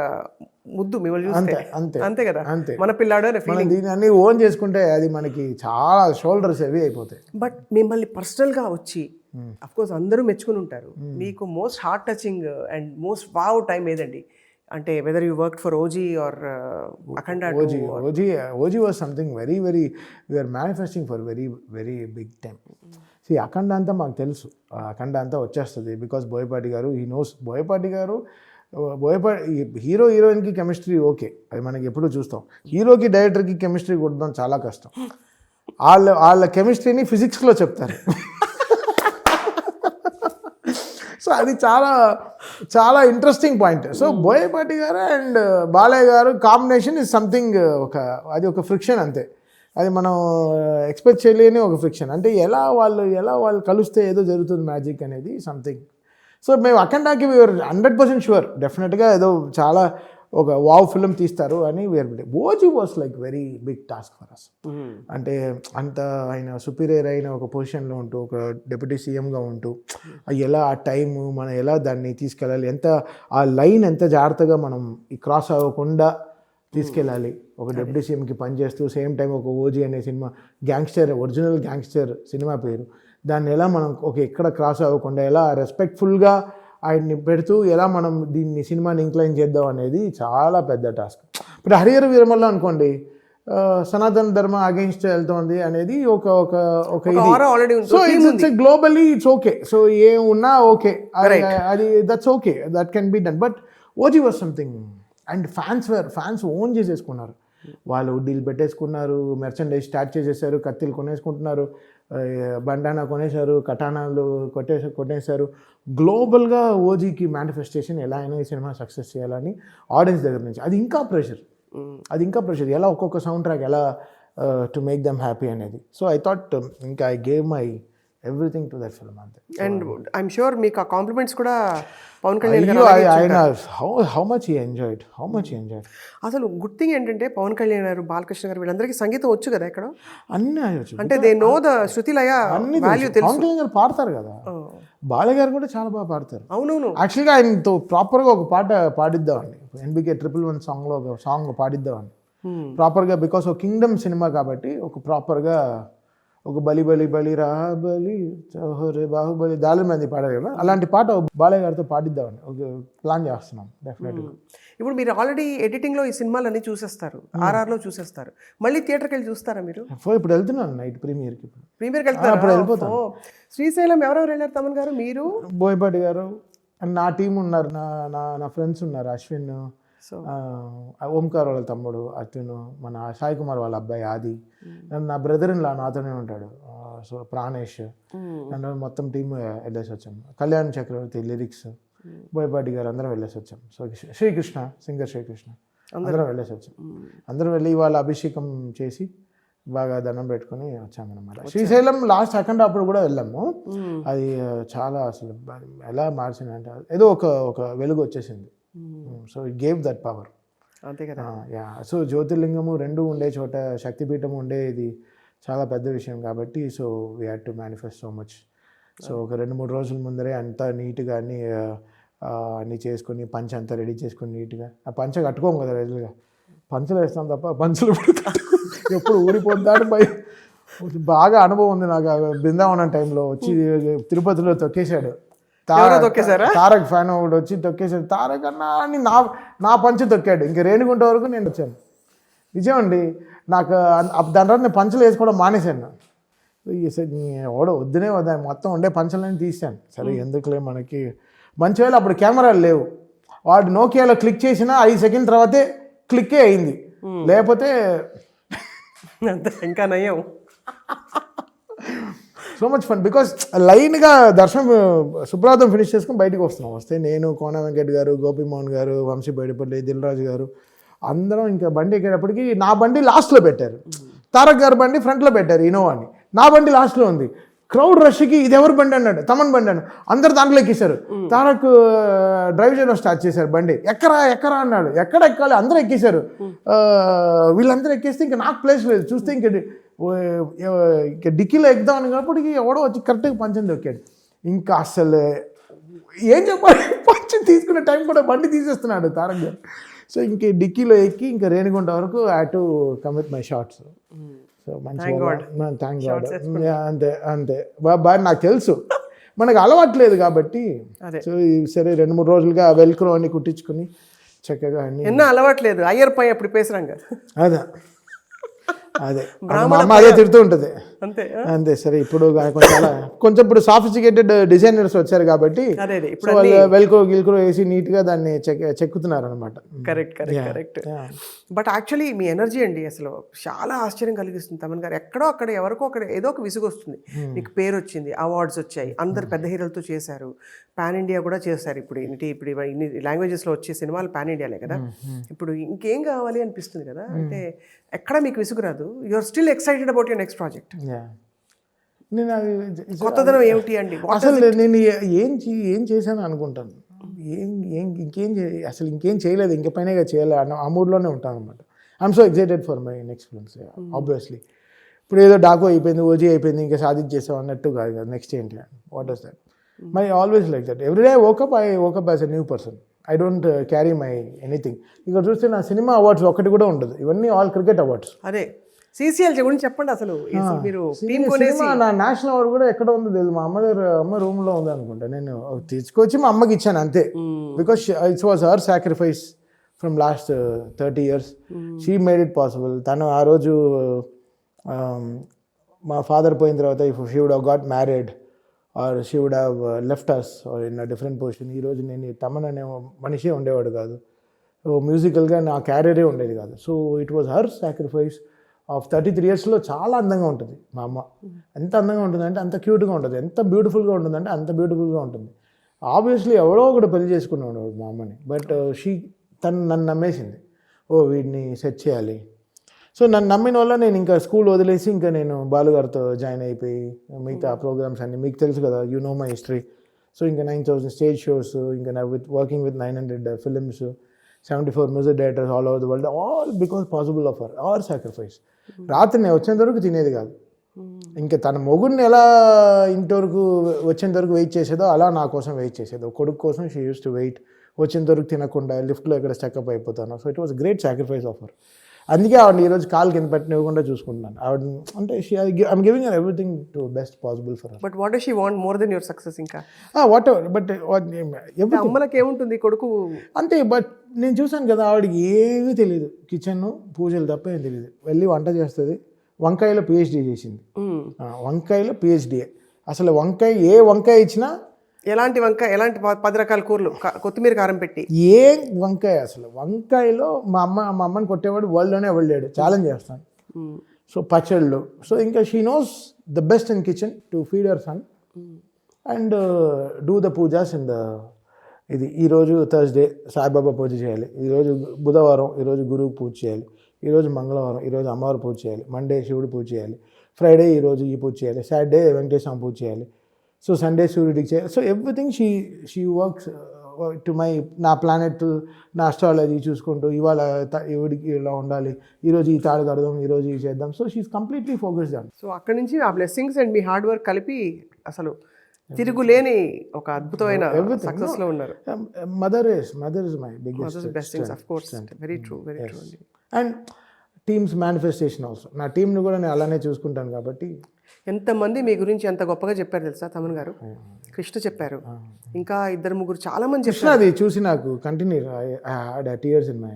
ముద్దు మిమ్మల్ని చూస్తే. అంతే కదా, మన పిల్లాడు అనే మనం దీన్ని అన్ని ఓన్ చేసుకుంటే అది మనకి చాలా షోల్డర్స్ హెవీ అయిపోతాయి. బట్ మిమ్మల్ని పర్సనల్గా వచ్చి అఫ్ కోర్స్ అందరూ మెచ్చుకుని ఉంటారు, మీకు most heart touching and most wow time ఏదండి? అంటే whether you work for OG or Akhanda. OG was something very we're manifesting for very big time. Akhanda అంతా మాకు తెలుసు, అఖండ అంతా వచ్చేస్తుంది బికాస్ బోయపాటి గారు హీ నోస్. బోయపాటి హీరో హీరోయిన్కి కెమిస్ట్రీ ఓకే, అది మనకి ఎప్పుడూ చూస్తాం. హీరోకి డైరెక్టర్కి కెమిస్ట్రీ కొట్టడం చాలా కష్టం. వాళ్ళ కెమిస్ట్రీని ఫిజిక్స్లో చెప్తారు. సో అది చాలా ఇంట్రెస్టింగ్ పాయింట్. సో బోయపాటి గారు అండ్ బాలయ్య గారు కాంబినేషన్ ఇస్ సంథింగ్, అది ఒక ఫ్రిక్షన్ అంతే, అది మనం ఎక్స్పెక్ట్ చేయలేని ఒక ఫ్రిక్షన్. అంటే ఎలా వాళ్ళు కలిస్తే ఏదో జరుగుతుంది మ్యాజిక్ అనేది సంథింగ్. సో మేము అఖండాకి వీఆర్ 100% షూర్ డెఫినెట్గా ఏదో చాలా ఒక వావ్ ఫిల్మ్ తీస్తారు అని we're. OG was like very big task for us. అంటే అంత ఆయన సుపీరియర్ అయిన ఒక పొజిషన్లో ఉంటూ, ఒక డిప్యూటీ సీఎంగా ఉంటూ, ఎలా ఆ టైము మనం ఎలా దాన్ని తీసుకెళ్ళాలి, ఆ లైన్ ఎంత జాగ్రత్తగా మనం ఈ క్రాస్ అవ్వకుండా తీసుకెళ్ళాలి. ఒక డిప్యూటీ సీఎంకి పనిచేస్తూ సేమ్ టైం ఒక ఓజీ అనే సినిమా, ఒరిజినల్ గ్యాంగ్స్టర్ సినిమా పేరు, దాన్ని ఎలా మనం ఎక్కడ క్రాస్ అవ్వకుండా ఎలా రెస్పెక్ట్ఫుల్గా ఆయన్ని పెడుతూ ఎలా మనం దీన్ని సినిమాని ఇంక్లైన్ చేద్దాం అనేది చాలా పెద్ద టాస్క్. ఇప్పుడు హరిహర వీరమల్ల అనుకోండి, సనాతన ధర్మ అగెన్స్ట్ వెళ్తోంది అనేది ఒక so it's globally it's okay. So ఏం ఉన్నా ఓకే, అది that's okay, that can be done. But OG was something. And fans own చేసేసుకున్నారు, వాళ్ళు డీల్ పెట్టేసుకున్నారు, మెర్చండైజ్ స్టార్ట్ చేసేసారు, కత్తిలు కొనేసుకుంటున్నారు, బండానా కొనేశారు, కటానాలు కొట్టేశారు. గ్లోబల్గా ఓజీకి మేనిఫెస్టేషన్ ఎలా అయినా ఈ సినిమా సక్సెస్ చేయాలని ఆడియన్స్ దగ్గర నుంచి. అది ఇంకా ప్రెషర్ ఎలా ఒక్కొక్క సౌండ్ ట్రాక్ ఎలా టు మేక్ దెమ్ హ్యాపీ అనేది. సో ఐ థాట్ ఇంకా I gave my everything to that film అంతే. అండ్ ఐఎమ్ షూర్ మీకు ఆ కాంప్లిమెంట్స్ కూడా Pawan Kalyan how much he enjoyed. అసలు గుడ్ థింగ్ ఏంటంటే పవన్ కళ్యాణ్ గారు, బాలకృష్ణ గారు వీళ్ళందరికీ సంగీతం వచ్చు కదా ఇక్కడ అన్నీ, అంటే they know the Shruti Laya value తెలుసు. పవన్ కళ్యాణ్ గారు పాడతారు కదా, బాలయ్య గారు కూడా చాలా బాగా పాడతారు. అవునవును. యాక్చువల్గా ఆయనతో ప్రాపర్గా ఒక పాట పాడిద్దామండి, NBK 111 సాంగ్లో ఒక సాంగ్ పాడిద్దామండి ప్రాపర్గా. బికాస్ ఒక కింగ్డమ్ సినిమా కాబట్టి ఒక ప్రాపర్గా ఒక బలి రా బలి చోహరే బాహుబలి దాలి మంది పాడారు కదా, అలాంటి పాట బాలయ్య గారితో పాడిద్దామని ఒక ప్లాన్ చేస్తున్నాం డెఫినెట్గా. ఇప్పుడు మీరు ఆల్రెడీ ఎడిటింగ్లో ఈ సినిమాలన్నీ చూసేస్తారు, RRలో చూసేస్తారు, మళ్ళీ థియేటర్కి వెళ్ళి చూస్తారా మీరు? ఇప్పుడు వెళ్తున్నాను నైట్ ప్రీమియర్కి వెళ్తారు. అప్పుడు వెళ్ళిపోతాను. శ్రీశైలం ఎవరెవరు వెళ్ళారు? తమన్ గారు, మీరు, బోయపాటి గారు అండ్ నా టీం ఉన్నారు, నా ఫ్రెండ్స్ ఉన్నారు, అశ్విన్, ఓంకార్ వాళ్ళ తమ్ముడు అర్జున్, మన సాయి కుమార్ వాళ్ళ అబ్బాయి ఆది, నా బ్రదర్ ఇన్ లా నాతోనే ఉంటాడు, సో ప్రాణేష్, నన్ను మొత్తం టీం వెళ్ళేసి వచ్చాము. కళ్యాణ్ చక్రవర్తి లిరిక్స్, బోయపాటి గారు అందరం వెళ్ళేసి వచ్చాం. సో శ్రీకృష్ణ సింగర్ శ్రీకృష్ణ అందరం వెళ్ళేసి వచ్చాం. అందరం వెళ్ళి వాళ్ళ అభిషేకం చేసి బాగా దండం పెట్టుకుని వచ్చామన్నమాట. శ్రీశైలం లాస్ట్ అఖండ అప్పుడు కూడా వెళ్ళాము. అది చాలా అసలు ఎలా మార్చిందంటే ఏదో ఒక వెలుగు వచ్చేసింది. So it gave that power. అంతే కదా. సో జ్యోతిర్లింగము రెండు ఉండే చోట శక్తిపీఠం ఉండేది చాలా పెద్ద విషయం కాబట్టి so we had to manifest so much. So ఒక 2-3 రోజుల ముందరే అంతా నీట్గా అన్నీ చేసుకొని పంచ అంతా రెడీ చేసుకొని నీట్గా, ఆ పంచ కట్టుకోము కదా రెగ్యులర్గా, పంచలు వేస్తాం తప్ప పంచలు ఎప్పుడు ఊడిపోతాడు బాగా అనుభవం ఉంది నాకు. బృందావనం టైంలో వచ్చి తిరుపతిలో తొక్కేశాడు తారక్ ఫ్యాన్ ఒకటి వచ్చి తొక్కేసాడు. తారక్ అన్నా అని నా పంచ తొక్కాడు. ఇంక రేణిగుంట వరకు నేను వచ్చాను. నిజం అండి, నాకు దాని తర్వాత నేను పంచలు వేసుకోవడం మానేశాను. వద్దునే మొత్తం ఉండే పంచలని తీసాను. సరే ఎందుకులే మనకి మంచివేళ అప్పుడు కెమెరాలు లేవు, వాడు నోకియాలో క్లిక్ చేసినా 5 సెకండ్ తర్వాతే క్లిక్కే అయింది, లేకపోతే ఇంకా నయ్యం. సో మచ్ ఫన్ బికాస్ లైన్గా దర్శనం సుప్రభాతం ఫినిష్ చేసుకుని బయటకు వస్తున్నాం. వస్తే నేను, కోన వెంకట్ గారు, గోపిమోహన్ గారు, వంశీ బయటపల్లి, దిల్రాజు గారు అందరం ఇంకా బండి ఎక్కేటప్పటికి నా బండి లాస్ట్లో పెట్టారు, తారక్ గారు బండి ఫ్రంట్లో పెట్టారు ఇన్నోవాని, నా బండి లాస్ట్లో ఉంది. క్రౌడ్ రష్కి ఇది ఎవరు బండి అన్నాడు, తమన్ బండి అన్నాడు. అందరు దాంట్లో ఎక్కేశారు. తారక్ డ్రైవ్ చేయడం స్టార్ట్ చేశారు. బండి ఎక్కరా అన్నాడు. ఎక్కడ ఎక్కాలి, అందరూ ఎక్కేశారు. వీళ్ళందరూ ఎక్కేస్తే ఇంకా నాకు ప్లేస్ లేదు. చూస్తే ఇంకా డిక్కీలో ఎక్కుదాం అనేటప్పటికి ఎవడో వచ్చి కరెక్ట్గా పంచం దొక్కాడు. ఇంకా అసలు ఏం చెప్పాలి, పంచం తీసుకునే టైం కూడా బండి తీసేస్తున్నాడు తారక్ గారు. సో ఇంక డిక్కీలో ఎక్కి ఇంకా రేణిగుంట వరకు I to come with my shorts. So మంచిగా థ్యాంక్ గాడ్. అంతే బాగా నాకు తెలుసు, మనకు అలవాట్లేదు కాబట్టి. సో సరే 2-3 రోజులుగా వెల్క్రో అన్ని కుట్టించుకుని చక్కగా అన్ని ఎన్నో అలవాట్లేదు. అయ్యర్ పై అప్పుడు పేసరంగా అదే మా అమ్మ అదే తిడుతూ ఉంటుంది. అంతే సరే ఇప్పుడు కొంచెం ఇప్పుడు సాఫిస్టికేటెడ్ డిజైనర్స్ వచ్చారు కాబట్టి వాళ్ళు వెల్క్రో గిల్క్రో వేసి నీట్గా దాన్ని చెక్కుతున్నారు అనమాట. Correct. But actually me energy అండి అసలు చాలా ఆశ్చర్యం కలిగిస్తుంది తమన్ గారు. ఎక్కడో అక్కడ ఎవరికో అక్కడ ఏదో ఒక విసుగు వస్తుంది. మీకు పేరు వచ్చింది, అవార్డ్స్ వచ్చాయి, అందరు పెద్ద హీరోలతో చేశారు, పాన్ ఇండియా కూడా చేశారు. ఇప్పుడు ఇన్ని లాంగ్వేజెస్లో వచ్చే సినిమాలు పాన్ ఇండియాలే కదా. ఇప్పుడు ఇంకేం కావాలి అనిపిస్తుంది కదా. అంటే ఎక్కడ మీకు విసుగు రాదు. You are still excited about your next project. నేను కొత్తదనం ఏమిటి అండి అసలు నేను ఏం చేశాను అనుకుంటాను. ఇంకేం చేయలేదు, ఇంక పైనగా చేయాలి ఆ మూడ్లోనే ఉంటాను అనమాట. I'm so excited for my next films obviously. ఇప్పుడు ఏదో డాకు అయిపోయింది, ఓజీ అయిపోయింది, ఇంకా సాధించేసాం అన్నట్టు కాదు కదా. నెక్స్ట్ ఏంటి, what does that? My always like that. Every day woke up as a new person. I don't carry my anything. ఇక్కడ చూస్తే నా సినిమా అవార్డ్స్ ఒకటి కూడా ఉండదు. ఇవన్నీ ఆల్ క్రికెట్ అవార్డ్స్. అదే CCL గురించి చెప్పండి అసలు. మీరు సినిమా నా నేషనల్ అవార్డు కూడా ఎక్కడ ఉందో తెలియదు. మా అమ్మ రూమ్లో ఉంది అనుకుంటా. నేను తీసుకొచ్చి మా అమ్మకి ఇచ్చాను అంతే. Because it's was her sacrifice from last 30 years. She made it possible. తను ఆ రోజు మా ఫాదర్ పోయిన తర్వాత if she would have got married or she would have left us or in a different position, ఈరోజు నేను తమన్ అనే మనిషే ఉండేవాడు కాదు. మ్యూజికల్గా నా క్యారియరే ఉండేది కాదు. So it was her sacrifice of 33 yearsలో. చాలా అందంగా ఉంటుంది మా అమ్మ. ఎంత అందంగా ఉంటుందంటే అంత క్యూట్గా ఉంటుంది, ఎంత బ్యూటిఫుల్గా ఉంటుందంటే అంత బ్యూటిఫుల్గా ఉంటుంది. ఆబ్వియస్లీ ఎవడో ఒకటి పెళ్లి చేసుకున్నాడు మా అమ్మని. బట్ తను నన్ను నమ్మేసింది, వీడిని సెట్ చేయాలి. సో నన్ను నమ్మిన వల్ల నేను ఇంకా స్కూల్ వదిలేసి ఇంకా నేను బాలుగారితో జాయిన్ అయిపోయి మిగతా ప్రోగ్రామ్స్ అన్ని మీకు తెలుసు కదా, you know my history. So ఇంకా 9,000 స్టేజ్ షోస్, ఇంకా నా working with 900 films, 74 music directors all over the world, all because possible of our sacrifice. రాత్రి నేను వచ్చేంత వరకు తినేది కాదు. ఇంకా తన మొగుడిని ఎలా ఇంటి వరకు వచ్చేంత వరకు వెయిట్ చేసేదో అలా నా కోసం వెయిట్ చేసేదో. కొడుకు కోసం షీ యూస్ టు వెయిట్. వచ్చేంత వరకు తినకుండా లిఫ్ట్లో ఎక్కడ స్టక్అప్ అయిపోతాను. So it was great sacrifice of her. అందుకే ఆవిడ ఈరోజు కాలు కింద పెట్టనివ్వకుండా చూసుకుంటున్నాను. ఆవిడ అంటే I'm giving her everything to best possible for her. But what does she want more than your success? ఇంకా వాట్ ఎవర్. బట్ అమ్మలకి ఏముంటుంది కొడుకు అంతే. బట్ నేను చూసాను కదా, ఆవిడకి ఏమీ తెలియదు. కిచెన్ పూజలు తప్ప ఏం తెలియదు. వెళ్ళి వంట చేస్తుంది. వంకాయలో PhD చేసింది. వంకాయలో PhD. అసలు ఏ వంకాయ ఇచ్చినా, ఎలాంటి వంకాయ, ఎలాంటి 10 రకాల కూరలు, కొత్తిమీర కారం పెట్టి ఏ వంకాయ, అసలు వంకాయలో మా అమ్మని కొట్టేవాడు వరల్డ్లోనే వెళ్ళాడు. ఛాలెంజ్ చేస్తాను. సో పచ్చళ్ళు. సో ఇంకా she knows the best in kitchen to feed our son and do the pujas in the ఇది. ఈరోజు థర్స్డే సాయిబాబా పూజ చేయాలి, ఈరోజు బుధవారం ఈరోజు గురువు పూజ చేయాలి, ఈరోజు మంగళవారం ఈరోజు అమ్మవారు పూజ చేయాలి, మండే శివుడు పూజ చేయాలి, ఫ్రైడే ఈరోజు ఈ పూజ చేయాలి, సాటర్డే వెంకటేశ్వర పూజ చేయాలి, సో సండే సూర్యుడికి చేయాలి. So everything she works to my నా ప్లానెట్, నా అస్ట్రాలజీ చూసుకుంటూ ఇవాళ ఎవడికి ఇలా ఉండాలి, ఈరోజు ఈ తాడు కడదాం, ఈరోజు ఇది చేద్దాం. So she's completely focused on. So అక్కడి నుంచి ఆ బ్లెస్సింగ్స్ అండ్ మీ హార్డ్ వర్క్ కలిపి అసలు తిరుగులేని ఒక అద్భుతమైన సక్సెస్ లో ఉన్నారు. Mother is my biggest of course. Very true అండి. And teams manifestation also. నా టీంని కూడా నేను అలానే చూసుకుంటాను కాబట్టి. ఎంతమంది మీ గురించి ఎంత గొప్పగా చెప్పారు తెలుసా తమన్ గారు? కృష్ణ చెప్పారు, ఇంకా 2-3 చాలా మంది కృష్ణ. అది చూసి నాకు continue I had tears in my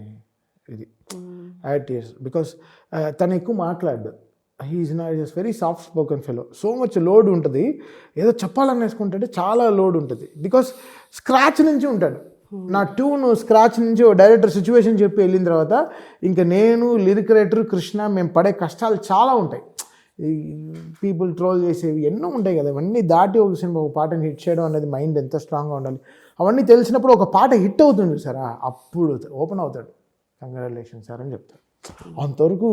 ఇది. ఐ హ్యాడ్ టీయర్స్ బికాస్ తను ఎక్కువ మాట్లాడు. He's very soft spoken fellow. So much load ఉంటుంది. ఏదో చెప్పాలని వేసుకుంటే చాలా లోడ్ ఉంటుంది. బికాస్ స్క్రాచ్ నుంచి ఉంటాడు. నా ట్యూన్ స్క్రాచ్ నుంచి డైరెక్టర్ సిచ్యువేషన్ చెప్పి వెళ్ళిన తర్వాత ఇంకా నేను లిరిక్ రైటర్ కృష్ణ మేము పడే కష్టాలు చాలా ఉంటాయి. పీపుల్ ట్రోల్ చేసేవి ఎన్నో ఉంటాయి కదా, ఇవన్నీ దాటి ఒక సినిమా ఒక పాటని హిట్ చేయడం అనేది మైండ్ ఎంత స్ట్రాంగ్గా ఉండాలి, అవన్నీ తెలిసినప్పుడు ఒక పాట హిట్ అవుతుంది సార్, అప్పుడు ఓపెన్ అవుతాడు, కంగ్రాచులేషన్ సార్ అని చెప్తాడు. అంతవరకు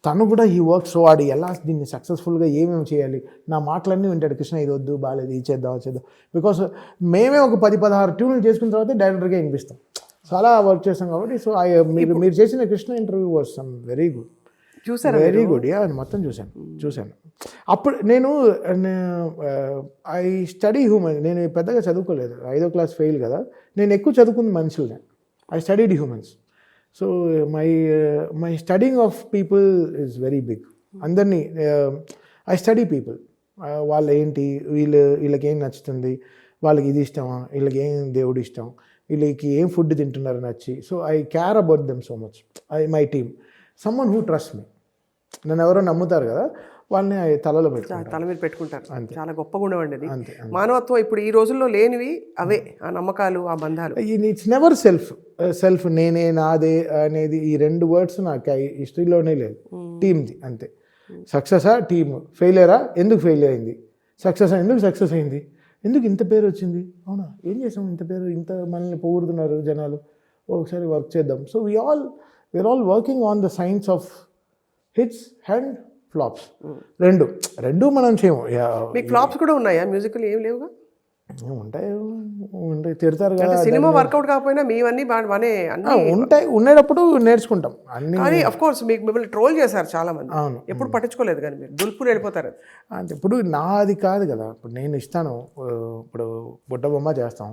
తను కూడా ఈ వర్క్స్ వాడు ఎలా దీన్ని సక్సెస్ఫుల్గా ఏమేమి చేయాలి, నా మాటలన్నీ వింటాడు, కృష్ణ ఇది వద్దు బాగాలేదు ఇది చేద్దాం చేద్దాం, బికాస్ మేమే ఒక 10-16 ట్యూన్లు చేసుకున్న తర్వాత డైరెక్టర్గా వినిపిస్తాం, చాలా వర్క్ చేస్తాం కాబట్టి. సో మీరు చేసిన Krishna interview was some very good, చూసారా? వెరీ గుడ్, అది మొత్తం చూశాను. అప్పుడు నేను ఐ స్టడీ హ్యూమన్, నేను పెద్దగా చదువుకోలేదు, 5వ క్లాస్ ఫెయిల్ కదా, నేను ఎక్కువ చదువుకుంది మనుషులనే, I studied humans. So my studying of people is very big. అందరినీ ఐ స్టడీ పీపుల్, వాళ్ళు ఏంటి, వీళ్ళకి ఏం నచ్చుతుంది, వాళ్ళకి ఇది ఇష్టమా, వీళ్ళకి ఏం దేవుడు ఇష్టం, వీళ్ళకి ఏం ఫుడ్ తింటున్నారు నచ్చి. So I care about them so much, my team, someone who trust me, నన్ను ఎవరో నమ్ముతారు కదా, వాళ్ళని తలలో పెట్టుకుంటారు, తల మీద పెట్టుకుంటారు. చాలా గొప్ప గుణం అండి అది. అంతే. మానవత్వం ఇప్పుడు ఈ రోజుల్లో లేనివి అవే, ఆ నమ్మకాలు, ఆ బంధాలు. ఇట్స్ నెవర్ సెల్ఫ్ నేనే నాదే అనేది ఈ 2 వర్డ్స్ నాకు హిస్టరీలోనే లేదు. టీమ్ది అంతే. సక్సెసా టీమ్, ఫెయిలియరా ఎందుకు ఫెయిల్ అయింది, సక్సెస్ ఎందుకు సక్సెస్ అయింది, ఎందుకు ఇంత పేరు వచ్చింది, అవునా ఏం చేసాం ఇంత పేరు, ఇంత మనల్ని పొగుడుతున్నారు జనాలు, ఒకసారి వర్క్ చేద్దాం. So we're all working on the science of hits and flops. రెండు మనం చేయము. మీకు ఫ్లాప్స్ కూడా ఉన్నాయా మ్యూజిక్లు? ఏం లేవుగా? ఉంటాయి తిడతారు కదా, సినిమా వర్కౌట్ కాకపోయినా మీవన్నీ బాగానే ఉంటాయి, ఉండేటప్పుడు నేర్చుకుంటాం అన్ని. కానీ అఫ్ కోర్స్ మిమ్మల్ని ట్రోల్ చేశారు చాలా మంది, ఎప్పుడు పట్టించుకోలేదు కానీ మీరు దులుపుని వెళ్ళిపోతారు. అంటే ఇప్పుడు నాది కాదు కదా, ఇప్పుడు నేను ఇస్తాను, ఇప్పుడు బుట్ట బొమ్మ చేస్తాం,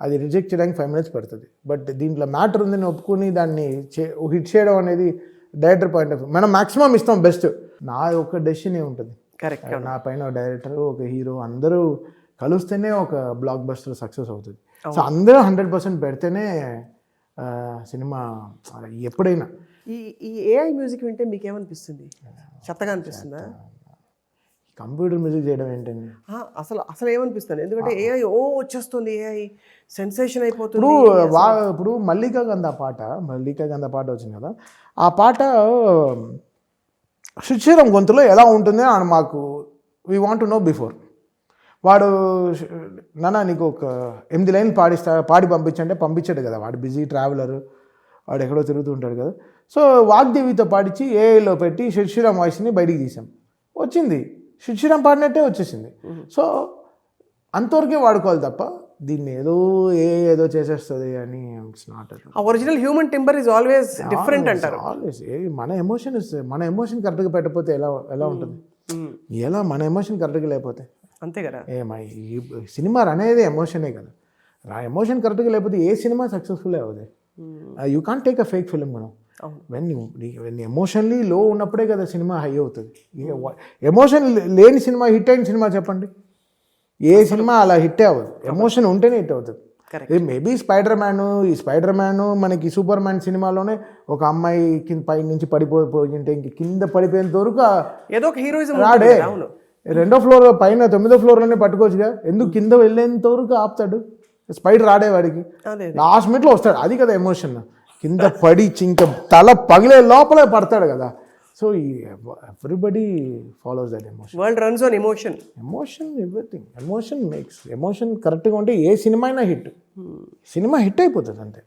అది రిజెక్ట్ చేయడానికి 5 minutes పడుతుంది, బట్ దీంట్లో మ్యాటర్ ఉందని ఒప్పుకొని దాన్ని హిట్ చేయడం అనేది డైరెక్టర్ పాయింట్ ఆఫ్ వ్యూ. మనం మాక్సిమం ఇస్తాం బెస్ట్, నా ఒక డెసిషన్ ఉంటుంది. కరెక్ట్. నా పైన ఒక డైరెక్టర్, ఒక హీరో అందరూ కలిస్తేనే ఒక బ్లాక్ బస్టర్ సక్సెస్ అవుతుంది. సో అందరూ 100% పెడితేనే సినిమా ఎప్పుడైనా. ఈ ఏఐ మ్యూజిక్ వింటే మీకు ఏమనిపిస్తుంది? చెత్తగా అనిపిస్తుందా? కంప్యూటర్ మ్యూజిక్ చేయడం ఏంటండి? అసలు ఏమనిపిస్తుంది? ఎందుకంటే ఏఐ వచ్చేస్తుంది, ఏఐ సెన్సేషన్ అయిపోతుంది. ఇప్పుడు మల్లికా గంధ పాట వచ్చింది కదా, ఆ పాట సుచిరం గొంతులో ఎలా ఉంటుంది అని మాకు we want to know before. వాడు నాన్న నీకు ఒక 8 లైన్లు పాడి పంపించంటే పంపించాడు కదా, వాడు బిజీ ట్రావెలర్, వాడు ఎక్కడో తిరుగుతూ ఉంటాడు కదా. సో వాగ్దేవితో పాడించి ఏఐలో పెట్టి సుచిరం వాయిస్ని బయటికి తీసాం, వచ్చింది సుచిరం పాడినట్టే వచ్చేసింది. సో అంతవరకే వాడుకోవాలి తప్ప దీన్ని ఏదో చేసేస్తుంది అని it's not. Original human timber is always different అంటారు. ఆల్వేస్ మన ఎమోషన్ కరెక్ట్గా పెట్టకపోతే ఎలా ఉంటుంది, మన ఎమోషన్ కరెక్ట్గా లేకపోతే అంతే కదా. ఈ సినిమా అనేది ఎమోషనే కదా, ఎమోషన్ కరెక్ట్గా లేకపోతే ఏ సినిమా సక్సెస్ఫుల్ అవుతుంది. You can't take a fake film. మనం వెన్ ఎమోషన్లీ లో ఉన్నప్పుడే కదా సినిమా హై అవుతుంది. ఎమోషన్ లేని సినిమా, హిట్ అయిన సినిమా చెప్పండి, ఏ సినిమా అలా హిట్టే అవ్వదు, ఎమోషన్ ఉంటేనే హిట్ అవుతుంది. మేబీ స్పైడర్ మ్యాన్ మనకి సూపర్ మ్యాన్ సినిమాలోనే ఒక అమ్మాయి పై నుంచి పడిపోయింటే ఇంక కింద పడిపోయేంత వరకు ఏదో ఒక హీరోయిజం రాడే, 2వ ఫ్లోర్ పైన 9వ ఫ్లోర్లోనే పట్టుకోవచ్చుగా, ఎందుకు కింద వెళ్ళేంత వరకు ఆపుతాడు, స్పైడర్ రాడేవాడికి లాస్ట్ మినిట్లో వస్తాడు. అది కదా ఎమోషన్, కింద పడి ఇంక తల పగిలే లోపలే పడతాడు కదా. So everybody follows that emotion. World runs on emotion, everything emotion కరెక్ట్గా ఉంటే ఏ సినిమా అయినా సినిమా హిట్ అయిపోతుంది అంతే.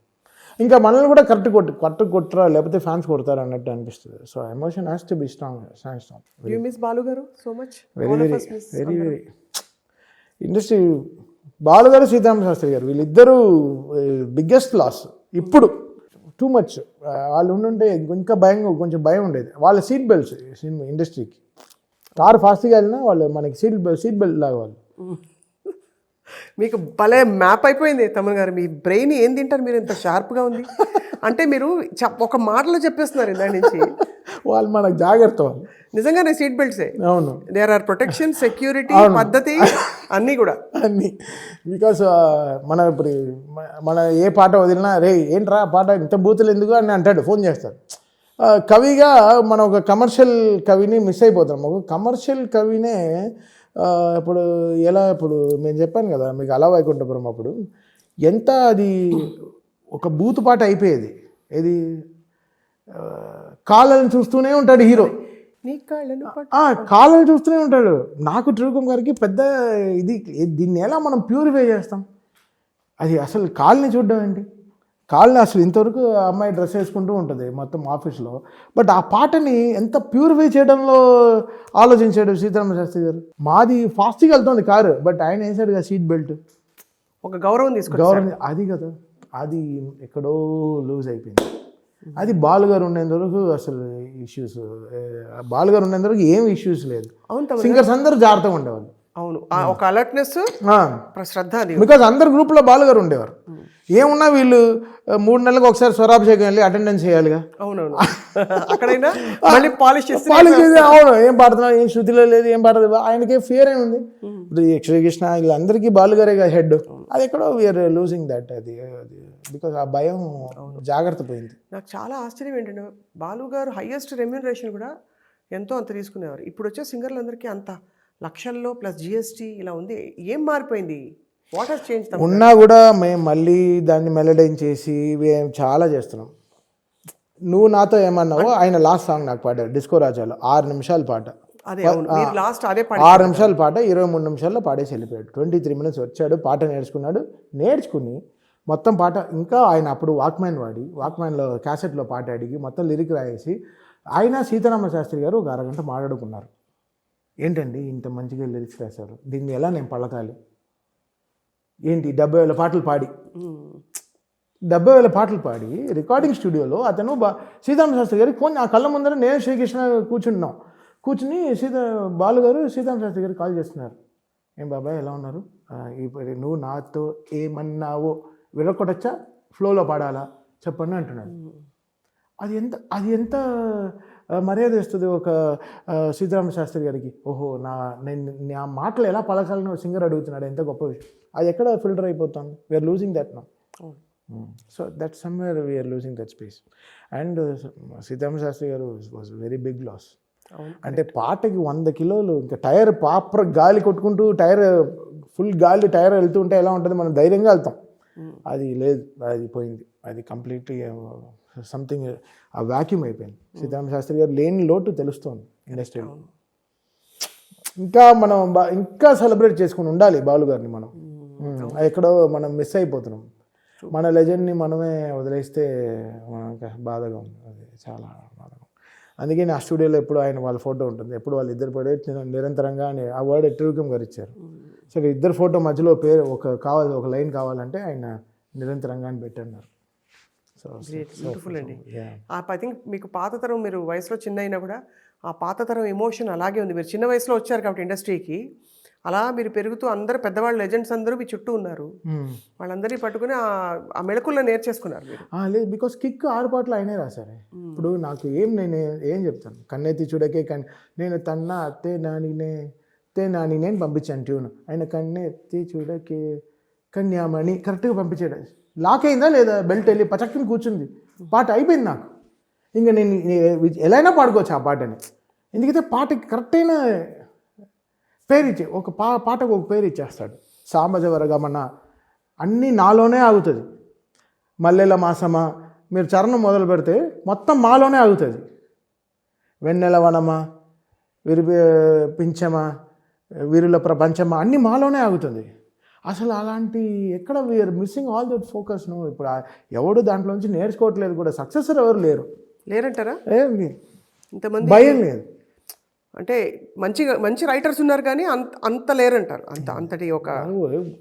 ఇంకా మనల్ని కూడా కరెక్ట్ కొట్టరా లేకపోతే ఫ్యాన్స్ కొడతారు అన్నట్టు అనిపిస్తుంది. So emotion has to be strong. You miss Balu గారు so much. Very industry, Balu గారు సీతారామ శాస్త్రి గారు వీళ్ళిద్దరూ బిగ్గెస్ట్ లాస్. ఇప్పుడు టూ మచ్ వాళ్ళు ఉండుంటే ఇంకా కొంచెం భయం ఉండేది. వాళ్ళ సీట్ బెల్ట్స్ సినిమా ఇండస్ట్రీకి, కారు ఫాస్ట్గా వెళ్ళినా వాళ్ళు మనకి సీట్ బెల్ట్ లాగా వాళ్ళు. మీకు భలే మ్యాప్ అయిపోయింది తమన్ గారు. మీ బ్రెయిన్ ఏం తింటారు మీరు, ఇంత షార్ప్గా ఉంది అంటే మీరు ఒక మాటలో చెప్పేస్తున్నారు ఇందాక నుంచి. వాళ్ళు మనకు జాగ్రత్త, వాళ్ళు నిజంగానే సీట్ బెల్ట్సే. అవును, దేర్ ఆర్ ప్రొటెక్షన్, సెక్యూరిటీ, పద్ధతి అన్నీ కూడా అన్నీ. బికాస్ ఇప్పుడు మన ఏ పాట వదిలినా రే ఏంట్రా పాట ఇంత బూతులు ఎందుకు అని అంటాడు, ఫోన్ చేస్తాడు. కవిగా మనం ఒక కమర్షియల్ కవిని మిస్ అయిపోతాం. ఒక కమర్షియల్ కవినే ఇప్పుడు ఇప్పుడు నేను చెప్పాను కదా మీకు అలా వైకుంఠపురం, అప్పుడు ఎంత అది ఒక బూతు పాట అయిపోయేది. ఏది కాళ్ళని చూస్తూనే ఉంటాడు హీరో, నీ కాళ్ళను కాళ్ళు చూస్తూనే ఉంటాడు. నాకు త్రివిక్రమ్ గారికి పెద్ద ఇది, దీన్ని ఎలా మనం ప్యూరిఫై చేస్తాం? అది అసలు కాళ్ళని చూడడం ఏంటి, కాళ్ళని అసలు ఇంతవరకు అమ్మాయి డ్రెస్ వేసుకుంటూ ఉంటుంది మొత్తం ఆఫీస్లో, బట్ ఆ పాటని ఎంత ప్యూరిఫై చేయడంలో ఆలోచించాడు సీతారామ శాస్త్రి గారు. మాది ఫాస్ట్గా వెళ్తుంది కారు, బట్ ఆయన వేసాడు కదా సీట్ బెల్ట్, ఒక గౌరవం తీసుకో. గౌరవం అది కదా, అది ఎక్కడో లూజ్ అయిపోయింది. అది బాలుగారు ఉండేంత వరకు అసలు ఇష్యూస్, బాలుగారు ఉండేంత వరకు ఏం ఇష్యూస్ లేదు. సింగర్స్ అందరూ జాగ్రత్తగా ఉండేవాళ్ళు. అవును, ఒక అలర్ట్నెస్, శ్రద్ధ, బికాజ్ అందరు గ్రూప్లో బాలుగారు ఉండేవారు. ఏమున్నా వీళ్ళు 3 నెలలకు ఒకసారి స్వరాభిషేకం వెళ్ళి అటెండెన్స్ చేయాలిగా. అవునవును, అక్కడైనా మళ్ళీ పాలిష్ చేసి అవును, ఏం పాడుతున్నావు, ఏం శృతిలో లేదు, ఏం పాడదు, ఆయనకే ఫియర్ అని ఉంది. ఇప్పుడు శ్రీకృష్ణ వీళ్ళందరికీ బాలుగారే హెడ్, అది ఎక్కడో వీఆర్ లూజింగ్ దట్. అది బికాజ్ ఆ భయం జాగ్రత్త పోయింది. నాకు చాలా ఆశ్చర్యం ఏంటంటే బాలు గారు హైయెస్ట్ రెమ్యూనరేషన్ కూడా ఎంతో అంత తీసుకునేవారు. ఇప్పుడు వచ్చే సింగర్లందరికీ అంత లక్షల్లో ప్లస్ జిఎస్టీ ఇలా ఉంది. ఏం మారిపోయింది? What has change? ఉన్నా కూడా మేము మళ్ళీ దాన్ని మెలడైన్ చేసి మేము చాలా చేస్తున్నాం. నువ్వు నాతో ఏమన్నావో ఆయన లాస్ట్ సాంగ్ నాకు పాడారు డిస్కో రాజాలో, 6 నిమిషాల పాట. అదే లాస్ట్ అదే 6 నిమిషాల పాట 23 నిమిషాల్లో పాడేసి వెళ్ళిపోయాడు. 23 minutes వచ్చాడు, పాట నేర్చుకుని మొత్తం పాట. ఇంకా ఆయన అప్పుడు వాక్మ్యాన్ వాడి, వాక్మ్యాన్లో క్యాసెట్లో పాట అడిగి మొత్తం లిరిక్ రాయేసి ఆయన సీతారామ శాస్త్రి గారు ఒక అరగంట మాట్లాడుకున్నారు. ఏంటండి ఇంత మంచిగా లిరిక్స్ రాశారు, దీన్ని ఎలా నేను పలకాలి ఏంటి, 70,000 పాటలు పాడి 70,000 పాటలు పాడి రికార్డింగ్ స్టూడియోలో అతను సీతారామ శాస్త్రి గారికి ఫోన్, ఆ కళ్ళ ముందర నేను శ్రీకృష్ణ కూర్చుని బాలు గారు సీతారామ శాస్త్రి గారికి కాల్ చేస్తున్నారు. ఏం బాబాయ్ ఎలా ఉన్నారు, ఇప్పుడు నువ్వు నాతో ఏమన్నావో విరగొట్టచ్చా, ఫ్లోలో పాడాలా చెప్పండి అంటున్నాడు. అది ఎంత మర్యాద ఇస్తుంది ఒక సీతారామ శాస్త్రి గారికి. ఓహో, నా మాటలు ఎలా పలకాలని సింగర్ అడుగుతున్నాడు, ఎంత గొప్ప విషయం. అది ఎక్కడ ఫిల్టర్ అయిపోతుంది? We're losing that now. So that somewhere we're losing that space. And Sitarama Sastri garu was very big loss. అంటే పాటకి 100 కిలోలు, ఇంకా టైర్ ప్రాపర్ గాలి కొట్టుకుంటూ ఫుల్ గాలి టైర్ వెళ్తూ ఉంటే ఎలా ఉంటుంది, మనం ధైర్యంగా వెళ్తాం. అది లేదు, అది పోయింది. అది కంప్లీట్లీ సంథింగ్ ఆ వ్యాక్యూమ్ అయిపోయింది. సీతారామ శాస్త్రి గారు లేని లోటు తెలుస్తోంది ఇండస్ట్రీలో. ఇంకా మనం ఇంకా సెలబ్రేట్ చేసుకుని ఉండాలి బాలు గారిని. మనం ఎక్కడో మనం మిస్ అయిపోతున్నాం. మన లెజెండ్ని మనమే వదిలేస్తే మనకు బాధగా ఉంది. అది చాలా బాధగా. అందుకే నా స్టూడియోలో ఎప్పుడు వాళ్ళ ఫోటో ఉంటుంది, ఎప్పుడు వాళ్ళు ఇద్దరు పడే నిరంతరంగా ఆ వర్డ్ త్రివిక్రమ్ గారు ఇచ్చారు. సరే, ఇద్దరు ఫోటో మధ్యలో పేరు ఒక లైన్ కావాలంటే ఆయన నిరంతరంగా అని పెట్టన్నారు. బ్యూటిఫుల్ అండి. ఐ థింక్ మీకు పాత తరం, మీరు వయసులో చిన్న అయినా కూడా ఆ పాత తరం ఎమోషన్ అలాగే ఉంది. మీరు చిన్న వయసులో వచ్చారు కాబట్టి ఇండస్ట్రీకి, అలా మీరు పెరుగుతూ అందరూ పెద్దవాళ్ళు లెజెండ్స్ అందరూ మీ చుట్టూ ఉన్నారు. వాళ్ళందరినీ పట్టుకుని ఆ మెళకుల్లో నేర్చేసుకున్నారు మీరు. లేదు, బికాస్ కిక్ 6 పాటలు ఆయనే రాశారు. ఇప్పుడు నాకు నేను ఏం చెప్తాను, కన్నెత్తి చూడకే నేను తన్నా తే నాని నేను పంపించాను ట్యూన్. ఆయన కన్నెత్తి చూడకే కన్యామణి కరెక్ట్గా పంపించాడు. లాక్ అయిందా లేదా, బెల్ట్ వెళ్ళి పచక్కని కూర్చుంది, పాట అయిపోయింది నాకు. ఇంకా నేను ఎలా అయినా పాడుకోవచ్చు ఆ పాటని. ఎందుకంటే పాటకి కరెక్ట్ అయిన పేరు ఇచ్చే ఒక పాటకు ఒక పేరు ఇచ్చేస్తాడు. సాంబజవరగమన అన్నీ నాలోనే ఆగుతుంది. మల్లెల మాసమా మీరు చరణం మొదలు పెడితే మొత్తం మాలోనే ఆగుతుంది. వెన్నెల వనమా, పింఛమా, వీరుల ప్రపంచమా అన్నీ మాలోనే ఆగుతుంది. అసలు అలాంటి ఎక్కడ వీఆర్ మిస్సింగ్ ఆల్ దట్ ఫోకస్ను. ఇప్పుడు ఎవడు దాంట్లో నుంచి నేర్చుకోవట్లేదు కూడా. సక్సెసర్ ఎవరు లేరంటారా? ఇంతమంది భయం లేదు. అంటే మంచి రైటర్స్ ఉన్నారు కానీ అంత లేరంటారు. అంతటి ఒక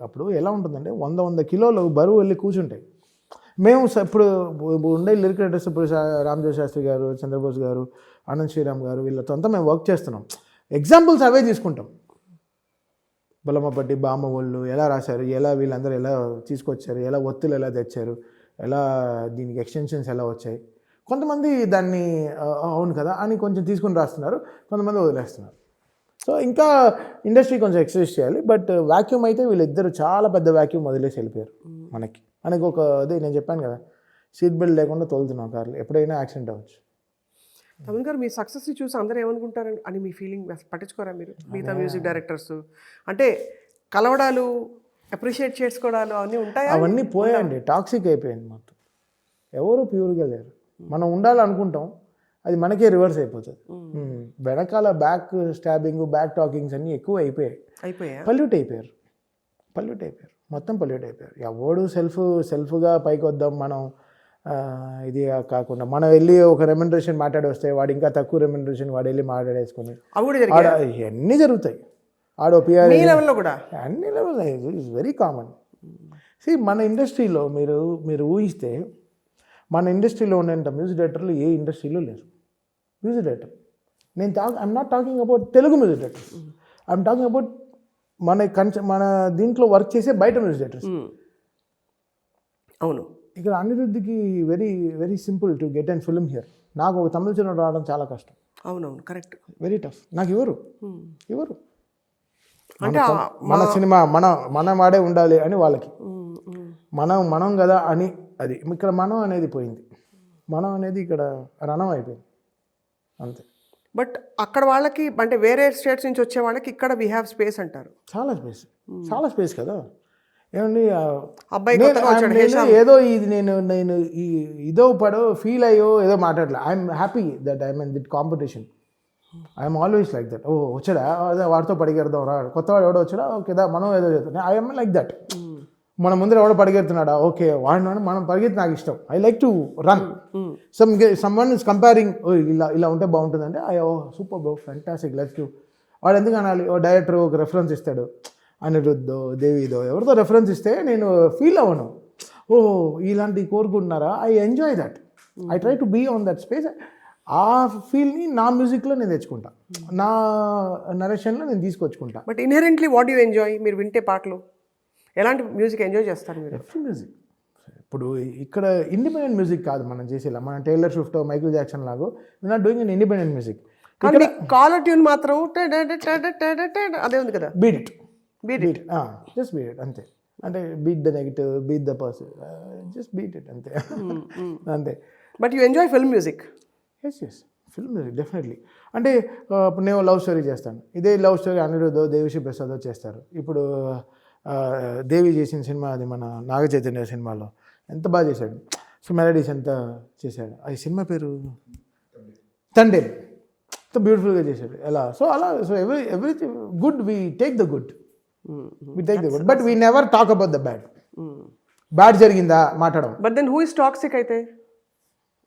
అప్పుడు ఎలా ఉంటుందంటే 100 కిలోలు బరువు వెళ్ళి కూర్చుంటాయి. మేము ఇప్పుడు ఉండే లిరిక్ రైటర్స్, ఇప్పుడు రామజోగి శాస్త్రి గారు, చంద్రబోస్ గారు, ఆనంద్ శ్రీరామ్ గారు, వీళ్ళతో అంతా మేము వర్క్ చేస్తున్నాం. ఎగ్జాంపుల్స్ అవే తీసుకుంటాం. బొల్లమ్మపట్టి, బామ్మ వాళ్ళు ఎలా రాశారు, ఎలా వీళ్ళందరూ ఎలా తీసుకొచ్చారు, ఎలా ఒత్తులు ఎలా తెచ్చారు, ఎలా దీనికి ఎక్స్టెన్షన్స్ ఎలా వచ్చాయి. కొంతమంది దాన్ని అవును కదా అని కొంచెం తీసుకుని రాస్తున్నారు, కొంతమంది వదిలేస్తున్నారు. సో ఇంకా ఇండస్ట్రీ కొంచెం ఎక్సర్సైజ్ చేయాలి. బట్ వాక్యూమ్ అయితే వీళ్ళిద్దరు చాలా పెద్ద వాక్యూమ్ వదిలేసి వెళ్ళిపోయారు. మనకి ఒక అదే నేను చెప్పాను కదా, సీట్ బెల్ట్ లేకుండా తోలుతున్నాం కార్లు, ఎప్పుడైనా యాక్సిడెంట్ అవ్వచ్చు. తమన్ గారు, మీ సక్సెస్ని చూసి అందరూ ఏమనుకుంటారు అని మీ ఫీలింగ్ పట్టించుకోరా మీరు? మిగతా మ్యూజిక్ డైరెక్టర్స్ అంటే కలవడాలు, అప్రిషియేట్ చేసుకోవడాలు అవన్నీ ఉంటాయి. అవన్నీ పోయాండి, టాక్సిక్ అయిపోయింది మొత్తం. ఎవరు ప్యూర్గా లేరు. మనం ఉండాలనుకుంటాం, అది మనకే రివర్స్ అయిపోతుంది. వెనకాల బ్యాక్ స్టాబింగ్, బ్యాక్ టాకింగ్స్ అన్నీ ఎక్కువ అయిపోయాయి. పల్యూట్ అయిపోయారు, మొత్తం పల్యూట్ అయిపోయారు. ఎవడు సెల్ఫ్గా పైకి వద్దాం మనం, ఇది కాకుండా మనం వెళ్ళి ఒక రెమ్యునరేషన్ మాట్లాడి వస్తే వాడు ఇంకా తక్కువ రెమ్యునరేషన్ వాడు వెళ్ళి మాట్లాడేసుకుని అన్నీ జరుగుతాయి. ఆడో పిఆర్ కూడా అన్ని లెవెల్ ఇట్స్ వెరీ కామన్. మన ఇండస్ట్రీలో మీరు ఊహిస్తే మన ఇండస్ట్రీలో ఉన్నంత మ్యూజిక్ డైరెక్టర్లు ఏ ఇండస్ట్రీలో లేరు. Music director I'm not talking about Telugu music directors, I'm talking about మన దీంట్లో వర్క్ చేసే బయట మ్యూజిక్ డైరెక్టర్స్. అవును, ఇక్కడ అనిరుద్ధికి very very simple to get and film here. నాకు ఒక తమిళ సినిమా రావడం చాలా కష్టం. అవునవును, కరెక్ట్, వెరీ టఫ్. నాకు ఎవరు అంటే మన సినిమా మన వాడే ఉండాలి అని వాళ్ళకి, మనం కదా అని. అది ఇక్కడ మనం అనేది పోయింది, మనం అనేది ఇక్కడ రణం అయిపోయింది అంతే. బట్ అక్కడ వాళ్ళకి అంటే వేరే స్టేట్స్ నుంచి వచ్చే వాళ్ళకి ఇక్కడ వీ హ్యావ్ స్పేస్ అంటారు. చాలా స్పేస్ కదా. ఏమండి అబ్బాయి ఏదో ఇది నేను ఇదో ఫీల్ అయ్యో ఏదో మాట్లాడలే. I'm happy that I'm in that competition. I'm always like that. ఓ వచ్చాడా అదే వాడితో పడిగెడదాం రా, కొత్తవాడు ఎవడో వచ్చాడా ఓకేదా మనం ఏదో చేస్తాం. I'm like that. మన ముందర ఎవడో పరిగెడుతున్నాడా ఓకే వాడిని మనం పరిగెత్తి నాకు ఇష్టం. I like to run. Someone is comparing ఇలా ఉంటే బాగుంటుందంటే oh super bro fantastic let's do. వాడు ఎందుకు అనాలి? ఓ డైరెక్టర్ ఒక రెఫరెన్స్ ఇస్తాడు, అనిరుద్ధో దేవిదో ఎవరితో రెఫరెన్స్ ఇస్తే నేను ఫీల్ అవ్వను. ఓ ఇలాంటివి కోరుకుంటున్నారా? I enjoy that. I try to be on that space. ఆ ఫీల్ని నా మ్యూజిక్లో నేను తెచ్చుకుంటా, నా నరేషన్లో నేను తీసుకొచ్చుకుంటా. But inherently what you enjoy? మీరు వింటే పాటలు ఎలాంటి మ్యూజిక్ ఎంజాయ్ చేస్తారు మీరు? Every music. ఇప్పుడు ఇక్కడ ఇండిపెండెంట్ మ్యూజిక్ కాదు మనం చేసేలా. మన టైలర్ స్విఫ్ట్, మైకిల్ జాక్సన్ లాగో we're not doing in independent music. కానీ కాలర్ ట్యూన్ మాత్రం అదే ఉంది కదా, beat it just beat it అంతే. అంటే beat the negative, beat the person, just beat it అంతే అంతే. But you enjoy film music? Yes film music definitely. అంటే ఇప్పుడు నేను లవ్ స్టోరీ చేస్తాను, ఇదే లవ్ స్టోరీ అనిరుద్ధో దేవిశ్రీ ప్రసాదో చేస్తారు. ఇప్పుడు దేవి చేసిన సినిమా అది మన నాగ చైతన్య సినిమాలో ఎంత బాగా చేశాడు. సో మెలడీస్ ఎంత చేశాడు. ఆ సినిమా పేరు తండేల్. ఎంత బ్యూటిఫుల్గా చేశాడు. ఎలా సో అలా so everything good we take the good, but we never talk about the bad జరిగిందా మాట్లాడడం. But then who is toxic అయితే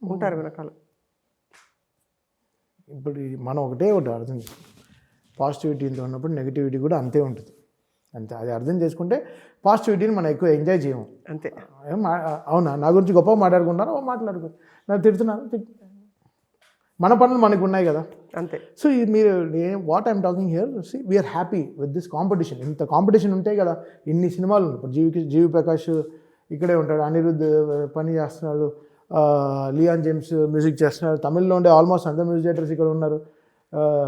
ఉంటారు వెనకాల. ఇప్పుడు మనం ఒకటి అర్థం చేసుకో, పాజిటివిటీతో ఉన్నప్పుడు నెగిటివిటీ కూడా అంతే ఉంటుంది అంతే. అది అర్థం చేసుకుంటే పాజిటివిటీని మనం ఎక్కువ ఎంజాయ్ చేయము అంతే. అవునా నా గురించి గొప్పగా మాట్లాడుకుంటారు, మాట్లాడుకో నాకు తిడుతున్నారు, మన పనులు మనకు ఉన్నాయి కదా అంతే. సో మీరు what I'm talking here see we're happy with this competition. ఇంత కాంపిటీషన్ ఉంటాయి కదా, ఇన్ని సినిమాలు ఉన్నాయి. ఇప్పుడు జీవి ప్రకాష్ ఇక్కడే ఉంటాడు, అనిరుద్ధ్ పని చేస్తున్నాడు, లియాన్ జేమ్స్ మ్యూజిక్ చేస్తున్నారు, తమిళ్లో ఉండే ఆల్మోస్ట్ అందరు మ్యూజిక్ డైరెక్టర్స్ ఇక్కడ ఉన్నారు,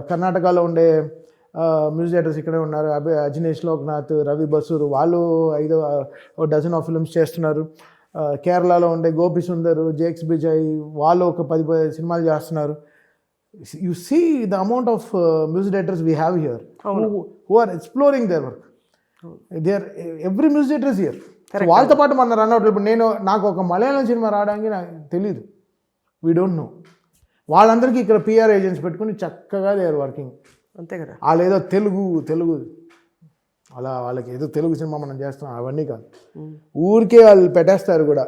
కర్ణాటకలో ఉండే మ్యూజిక్ డైరెక్టర్స్ ఇక్కడే ఉన్నారు, అజినేష్ లోక్నాథ్, రవి బసూర్ వాళ్ళు 5 డజన్ ఆఫ్ ఫిల్మ్స్ చేస్తున్నారు. కేరళలో ఉండే గోపి సుందర్, జేక్స్ బిజయ్ వాళ్ళు ఒక 10 సినిమాలు చేస్తున్నారు. You see the amount of music directors we have here who are exploring their work. They are every music directors here. వాళ్ళతో పాటు మన రన్అట్. ఇప్పుడు నాకు ఒక మలయాళం సినిమా రావడానికి నాకు తెలియదు, వీ డోంట్ నో. వాళ్ళందరికీ ఇక్కడ పిఆర్ ఏజెంట్స్ పెట్టుకుని చక్కగా దే ఆర్ వర్కింగ్ అంతే కదా. వాళ్ళు ఏదో తెలుగు అలా వాళ్ళకి ఏదో తెలుగు సినిమా మనం చేస్తున్నాం అవన్నీ కాదు, ఊరికే వాళ్ళు పెట్టేస్తారు కూడా.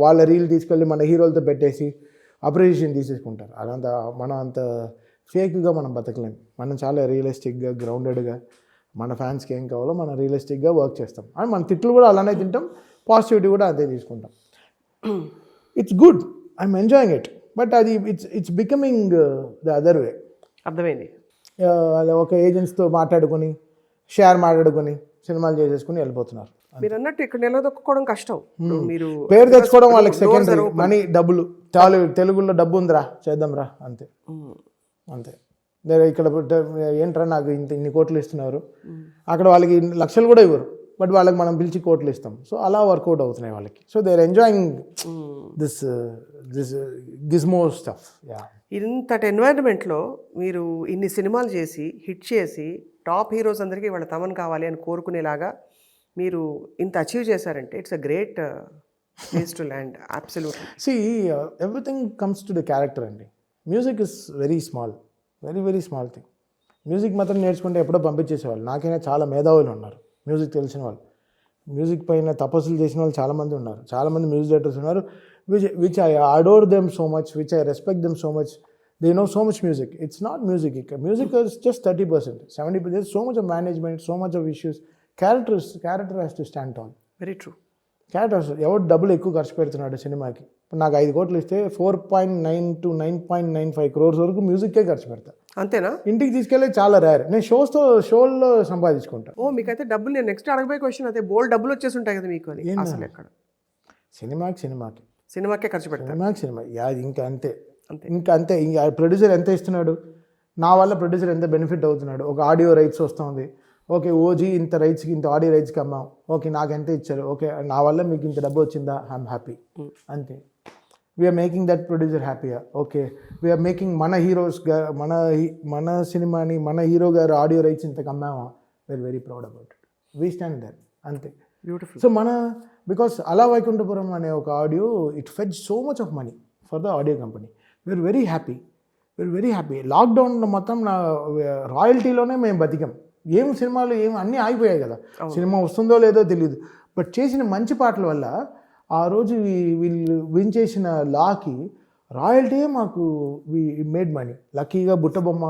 వాళ్ళ రీల్ తీసుకెళ్ళి మన హీరోలతో పెట్టేసి అప్రిషియేషన్ తీసేసుకుంటారు. అదంతా మనం అంత ఫేక్గా మనం బతకలేము. మనం చాలా రియలిస్టిక్గా గ్రౌండెడ్గా మన ఫ్యాన్స్కి ఏం కావాలో మనం రియలిస్టిక్గా వర్క్ చేస్తాం. అండ్ మన తిట్లు కూడా అలానే తింటాం, పాజిటివిటీ కూడా అదే తీసుకుంటాం. It's good, I'm enjoying it. But అది it's becoming the other way. అర్థమైంది. ఒక ఏజెంట్స్తో మాట్లాడుకొని షేర్ మాట్లాడుకొని సినిమాలు చేసేసుకుని వెళ్ళిపోతున్నారు. మీరు అన్నట్టు ఇక్కడ నిలదొక్కుకోవడం కష్టం. మీరు పేరు తెచ్చుకోవడం వాళ్ళకి సెకండరీ, మనీ డబ్బులు. తెలుగులో డబ్బు ఉందిరా చేద్దాంరా అంతే అంతే. ఇక్కడ ఏంట్రా నాకు ఇన్ని కోట్లు ఇస్తున్నారు, అక్కడ వాళ్ళకి లక్షలు కూడా ఇవ్వరు, బట్ వాళ్ళకి మనం పిలిచి కోట్లు ఇస్తాం. సో అలా వర్కౌట్ అవుతున్నాయి వాళ్ళకి. So they are enjoying this gizmo stuff. ఇంతటి ఎన్వైరన్మెంట్లో మీరు ఇన్ని సినిమాలు చేసి హిట్ చేసి టాప్ హీరోస్ అందరికీ వాళ్ళ తమన్ కావాలి అని కోరుకునేలాగా మీరు ఇంత అచీవ్ చేశారంటే it's a great place to land. Absolutely. See, everything comes to the character అండి. Music is very small, very very small thing. Music మాత్రం నేర్చుకుంటే ఎప్పుడో పంపించేసేవాళ్ళు. నాకైనా చాలా మేధావులు ఉన్నారు మ్యూజిక్ తెలిసిన వాళ్ళు. మ్యూజిక్ పైన తపస్సులు చేసిన వాళ్ళు చాలామంది ఉన్నారు, చాలామంది మ్యూజిక్ డైరెక్టర్స్ ఉన్నారు. Which I adore them so much, which I respect them so much. They know so much music. It's not music. Music is just 30%. 70%. There's so much of management, so much of issues. Character has to stand tall. Very true. Characters ఎవరు డబ్బులు ఎక్కువ ఖర్చు పెడుతున్నాడు సినిమాకి. ఇప్పుడు నాకు 5 కోట్లు ఇస్తే 4.9 to 9.95 crores వరకు మ్యూజిక్కే ఖర్చు పెడతా. అంతేనా? ఇంటికి తీసుకెళ్ళి చాలా రేర్. నేను షోల్లో సంపాదించుకుంటా. ఓ మీకైతే డబ్బులు, నేను నెక్స్ట్ అడగబోయే క్వశ్చన్ అయితే బోల్డ్ డబ్బులు వచ్చేసి ఉంటాయి కదా మీకు అని. అసలు ఎక్కడ సినిమాకే ఖర్చు పెడతారు. సినిమా ఇంకా అంతే. ఇంకా ప్రొడ్యూసర్ ఎంత ఇస్తున్నాడు, నా వల్ల ప్రొడ్యూసర్ ఎంత బెనిఫిట్ అవుతున్నాడు. ఒక ఆడియో రైట్స్ వస్తుంది, ఓకే ఓజీ ఇంత రైట్స్కి ఇంత ఆడియో రైట్స్కి అమ్మాం, ఓకే నాకు ఎంత ఇచ్చారు, ఓకే నా వల్ల మీకు ఇంత డబ్బు వచ్చిందా, ఐఎమ్ హ్యాపీ. అంతే. వీఆర్ మేకింగ్ దట్ ప్రొడ్యూసర్ హ్యాపీయా, ఓకే వీఆర్ మేకింగ్ మన హీరోస్గా మన సినిమాని మన హీరో గారు ఆడియో రైట్స్ ఇంతకు అమ్మామా, we're very proud about it. We stand there. అంతే. బ్యూటిఫుల్. సో బికాస్ అలా వైకుంఠపురం అనే ఒక audio it fetch so much of money for the audio company. We're very happy. లాక్డౌన్లో మొత్తం నా రాయల్టీలోనే మేము బతికాం. సినిమాలు అన్నీ ఆగిపోయాయి కదా, సినిమా వస్తుందో లేదో తెలియదు. బట్ చేసిన మంచి పాటల వల్ల ఆ రోజు వీళ్ళు విన్ చేసిన లాకి రాయల్టీయే మాకు మేడ్ మనీ. లక్కీగా బుట్టబొమ్మ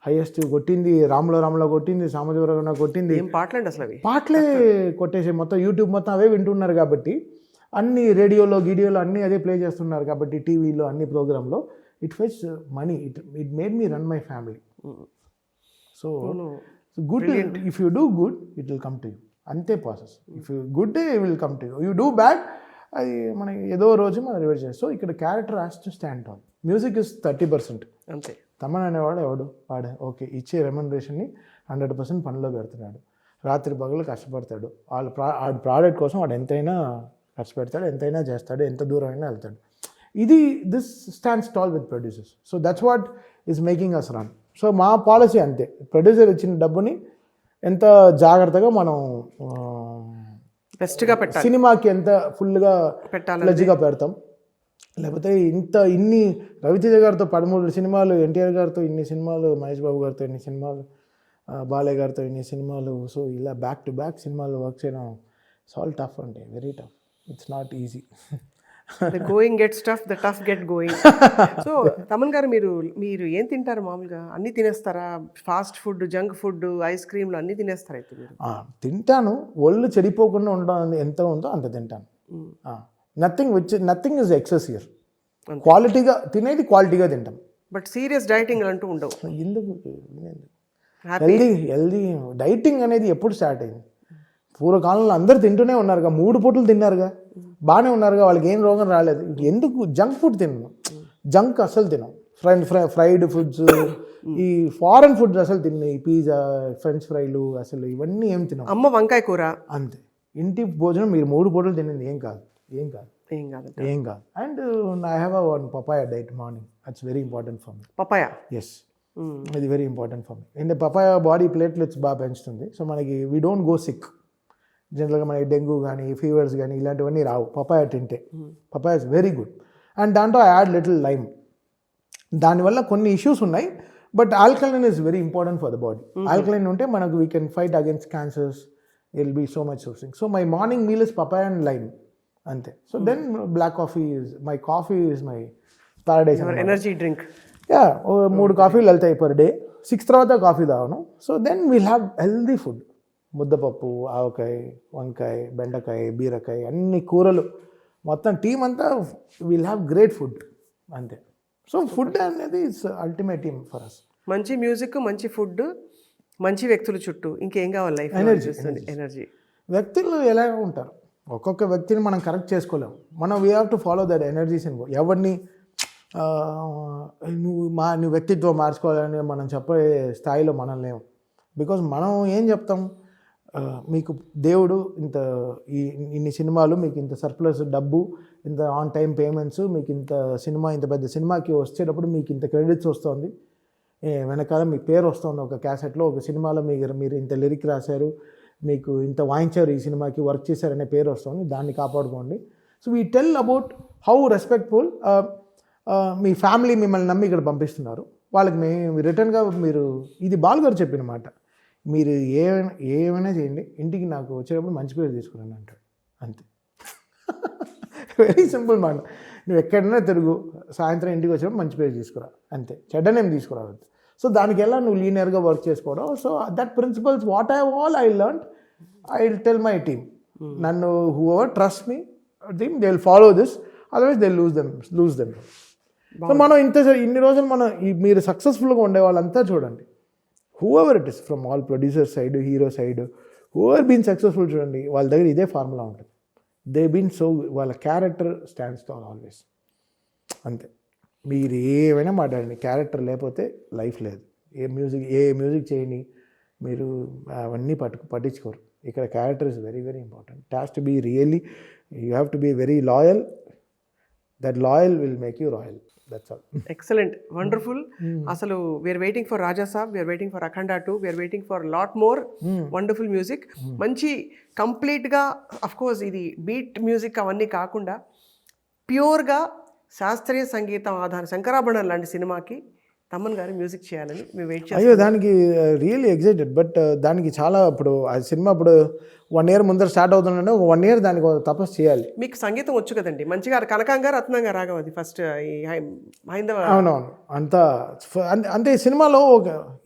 హైయెస్ట్ కొట్టింది, రాములో కొట్టింది, సామజవరంలో కొట్టింది. పాటలండి అసలు అవి పాటలే కొట్టేసి మొత్తం యూట్యూబ్ మొత్తం అవే వింటున్నారు కాబట్టి, అన్ని రేడియోలో గీడియోలో అన్నీ అదే ప్లే చేస్తున్నారు కాబట్టి, టీవీలో అన్ని ప్రోగ్రాంలో it fetch money. It made me run my family. So good, if you do good it will come to you. అంతే process. If you good it will come to you. You do bad, అది మనకి ఏదో రోజు మనం reverse చేస్తాం. సో ఇక్కడ character has to stand on. Music is 30%. అంతే. తమన్ అనేవాడు వాడే ఓకే ఇచ్చే రెమ్యునరేషన్ని 100% పనిలో పెడుతున్నాడు. రాత్రి పగలు కష్టపడతాడు. వాళ్ళ ప్రోడక్ట్ కోసం వాడు ఎంతైనా ఖర్చు పెడతాడు, ఎంతైనా చేస్తాడు, ఎంత దూరం అయినా వెళ్తాడు. This stands tall with producers. So that's what is making us run. So మా పాలసీ అంతే. ప్రొడ్యూసర్ ఇచ్చిన డబ్బుని ఎంత జాగ్రత్తగా మనం బెస్ట్గా పెట్టాలి, సినిమాకి ఎంత ఫుల్గా ప్లెడ్జ్గా పెడతాం. లేకపోతే ఇన్ని రవితేజ గారితో 13 సినిమాలు, ఎన్టీఆర్ గారితో ఇన్ని సినిమాలు, మహేష్ బాబు గారితో ఇన్ని సినిమాలు, బాలయ్య గారితో ఇన్ని సినిమాలు. సో ఇలా బ్యాక్ టు బ్యాక్ సినిమాలు వర్క్ చేయడం ఇట్స్ ఆల్ టఫ్ అంటే very tough. It's not easy. The going gets tough, the tough get going. So Thaman గారు మీరు ఏం తింటారు మామూలుగా? అన్నీ తినేస్తారా? Fast food, junk food, ice క్రీమ్లు అన్నీ తినేస్తారా అయితే మీరు? తింటాను. ఒళ్ళు చెడిపోకుండా ఉండడం ఎంత ఉందో అంత తింటాను. Nothing is excess here. క్వాలిటీగా తినేది క్వాలిటీగా తింటాం. బట్ సీరియస్ డైటింగ్ అంటూ ఉండవు. ఎందుకు? హెల్దీ డైటింగ్ అనేది ఎప్పుడు స్టార్ట్ అయింది? పూర్వకాలంలో అందరూ తింటూనే ఉన్నారుగా, 3 పూటలు తిన్నారుగా, బాగానే ఉన్నారుగా, వాళ్ళకి ఏం రోగం రాలేదు. ఎందుకు జంక్ ఫుడ్ తిన్నాను? జంక్ అసలు తిన్నాం. ఫ్రైడ్ ఫుడ్స్, ఈ ఫారెన్ ఫుడ్స్ అసలు తిన్నాయి. పిజ్జా, ఫ్రెంచ్ ఫ్రైలు, అసలు ఇవన్నీ ఏం తిన్నాం. అమ్మ వంకాయ కూర అంతే. ఇంటి భోజనం మీరు 3 పూటలు తినండి, ఏం కాదు. And I have one papaya diet morning. That's very important for me. Papaya? Yes, ఇది very important for me. And papaya body platelets బాగా పెంచుతుంది. సో మనకి వీ డోంట్ గో సిక్. జనరల్గా మనకి డెంగ్యూ కానీ ఫీవర్స్ కానీ ఇలాంటివన్నీ రావు పపాయ తింటే. Papaya is very good. And దాంట్లో ఐ యాడ్ లిటిల్ లైమ్. దానివల్ల కొన్ని ఇష్యూస్ ఉన్నాయి, but alkaline is very important for the body. Alkaline ఉంటే మనకు we can fight against cancers. Will be so much things. So my morning meal is papaya and lime అంతే. So then black coffee is my my paradise energy drink. 3 కాఫీలు వెళ్తాయి per day. 6 తర్వాత coffee తాగను. So then we'll have healthy food. ముద్దపప్పు, ఆవకాయ, వంకాయ, బెండకాయ, బీరకాయ, అన్ని కూరలు, మొత్తం టీమ్ అంతా విల్ హ్యావ్ గ్రేట్ ఫుడ్ అంతే. సో ఫుడ్ అనేది it's ultimate team for us. మంచి మ్యూజిక్, మంచి ఫుడ్, మంచి వ్యక్తుల చుట్టూ ఇంకేం కావాలి లైఫ్? ఎనర్జీ. వ్యక్తులు ఎలా ఉంటారు, ఒక్కొక్క వ్యక్తిని మనం కరెక్ట్ చేసుకోలేము. మనం we have to follow that energies in. ఎవరిని నువ్వు వ్యక్తిత్వం మార్చుకోవాలని మనం చెప్పే స్థాయిలో మనం లేము. బికాజ్ మనం ఏం చెప్తాం, మీకు దేవుడు ఇన్ని సినిమాలు, మీకు ఇంత సర్ప్లస్ డబ్బు, ఇంత ఆన్ టైం పేమెంట్స్, మీకు ఇంత పెద్ద సినిమాకి వచ్చేటప్పుడు మీకు ఇంత క్రెడిట్స్ వస్తుంది, వెనకాల మీ పేరు వస్తుంది. ఒక క్యాసెట్లో, ఒక సినిమాలో మీరు ఇంత లిరిక్ రాశారు, మీకు ఇంత వాయించారు, ఈ సినిమాకి వర్క్ చేశారనే పేరు వస్తుంది, దాన్ని కాపాడుకోండి. So we tell about how respectful. Me family మిమ్మల్ని నమ్మి ఇక్కడ పంపిస్తున్నారు, వాళ్ళకి రిటర్న్గా మీరు, ఇది బాలు గారు చెప్పిన మాట, మీరు ఏమైనా చేయండి, ఇంటికి నాకు వచ్చేటప్పుడు మంచి పేరు తీసుకురండి అంటాడు. అంతే. వెరీ సింపుల్ మాట. నువ్వు ఎక్కడైనా తిరుగు, సాయంత్రం ఇంటికి వచ్చినప్పుడు మంచి పేరు తీసుకురా, అంతే, చెడ్డనేం తీసుకురావద్దు. సో దానికి ఎలా నువ్వు లీనియర్గా వర్క్ చేసుకోవడం. So that principles what I learn, I will tell my team. నన్ను whoever trust me team, they will follow this, otherwise they lose them. So మనం ఇన్ని రోజులు మీరు సక్సెస్ఫుల్గా ఉండే వాళ్ళంతా చూడండి, whoever it is, from all producer side, hero side, whoever been successful చూడండి, వాళ్ళ దగ్గర ఇదే ఫార్ములా ఉంటుంది. దే బీన్ సో, వాళ్ళ క్యారెక్టర్ స్టాండ్స్ టాల్ ఆల్వేస్. అంతే. మీరు ఏమైనా మాట్లాడండి, క్యారెక్టర్ లేకపోతే లైఫ్ లేదు. ఏ మ్యూజిక్ చేయండి, మీరు అవన్నీ పట్టించుకోరు. ఇక్కడ character is very very important. It has to be really, you have to be very loyal. That loyal will make you royal. That's all. Excellent, wonderful. అసలు we are waiting for Raja Saab, we are waiting for Akhanda 2, we are waiting for lot more wonderful music. మంచి కంప్లీట్గా, of course ఇది beat music అవన్నీ కాకుండా ప్యూర్గా శాస్త్రీయ సంగీతం ఆధార శంకరాభరణం లాంటి సినిమాకి తమన్ గారు మ్యూజిక్ చేయాలని మేము వెయిట్ చేస్తాం. అయ్యో, దానికి రియల్లీ ఎక్సైటెడ్. బట్ దానికి చాలా, ఇప్పుడు ఆ సినిమా ఇప్పుడు 1 year ముందర స్టార్ట్ అవుతుందంటే 1 year దానికి తపస్సు చేయాలి. మీకు సంగీతం వచ్చు కదండి మంచిగా, కనకంగా రత్నంగా రాగం అది ఫస్ట్ హైందవ. అవునవును, అంతా అంటే సినిమాలో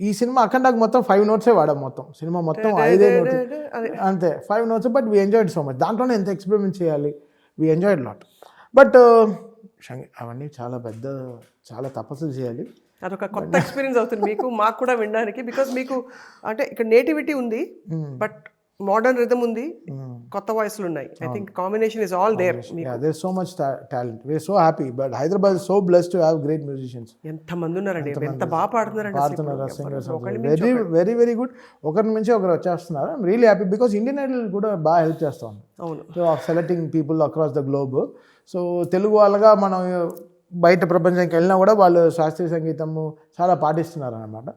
ఈ సినిమా అఖండాకి మొత్తం 5 notes వాడాం. మొత్తం సినిమా మొత్తం 5 notes అంతే, 5 notes. But we enjoyed so much. దాంట్లోనే ఎంత ఎక్స్పెరిమెంట్ చేయాలి, వీ ఎంజాయ్డ్ లాట్. బట్ అవన్నీ చాలా తపస్సు చేయాలి. అదొక కొత్త ఎక్స్పీరియన్స్ అవుతుంది మీకు, మాకు కూడా వినడానికి. బికాస్ మీకు అంటే ఇక్కడ నేటివిటీ ఉంది, బట్ మోడర్న్ రిథమ్ ఉంది, కొత్త వాయిస్లు ఉన్నాయి. I think combination is all there. There so much talent. We are so happy. But Hyderabad is so blessed to have great musicians. ఎంత మంది ఉన్నారండి, ఎంత బాగా పాడుతున్నారు singers. Very very very good. ఒకరి నుంచి ఒకరు వచ్చేస్తున్నారు. I'm really happy because Indian Idol కూడా బాగా హెల్ప్ చేస్తా ఉంది. అవును, so selecting people across the globe. సో తెలుగు వాళ్ళగా మనం బయట ప్రపంచానికి వెళ్ళినా కూడా వాళ్ళు శాస్త్రీయ సంగీతము చాలా పాటిస్తున్నారు అన్నమాట.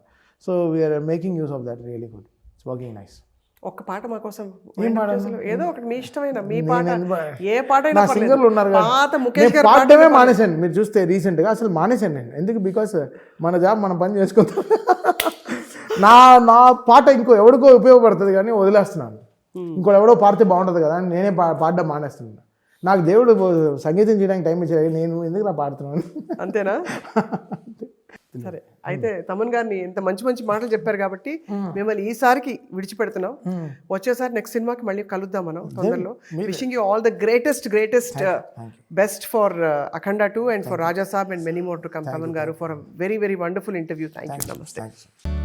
So we're making use of that. Really good. It's working nice. ఒక్క పాట మా కోసం, ఏదో ఒకటి మీ ఇష్టమైన మీ పాట, ఏ పాట అయినా సింగర్లు ఉన్నారు పాత ముఖేష్ గారు పాడటమే మానేశాను. మీరు చూస్తే రీసెంట్గా అసలు మానేశాను నేను. ఎందుకు? బికాస్ మన జాబ్ మనం పని చేసుకుంటాం. నా పాట ఇంకో ఎవరికో ఉపయోగపడుతుంది కానీ వదిలేస్తున్నాను. ఇంకోటి ఎవడో పాడితే బాగుంటుంది కదా అని నేనే పాడడం మానేస్తున్నాను. నాకు దేవుడు సంగీతం చేయడానికి టైం ఇచ్చాడు, నేను ఎందుకు నా పాడుతున్నాను. అంతేనా? సరే, అయితే తమన్ గారిని ఇంత మంచి మంచి మాటలు చెప్పారు కాబట్టి మిమ్మల్ని ఈసారికి విడిచిపెడుతున్నాం. వచ్చేసారి నెక్స్ట్ సినిమాకి మళ్ళీ కలుద్దాం మనం తొందరలో. Wishing you all the greatest best for Akhanda 2 and for Raja Saab and many more to come. Taman garu, for a very very wonderful interview. Thank you. Namaste.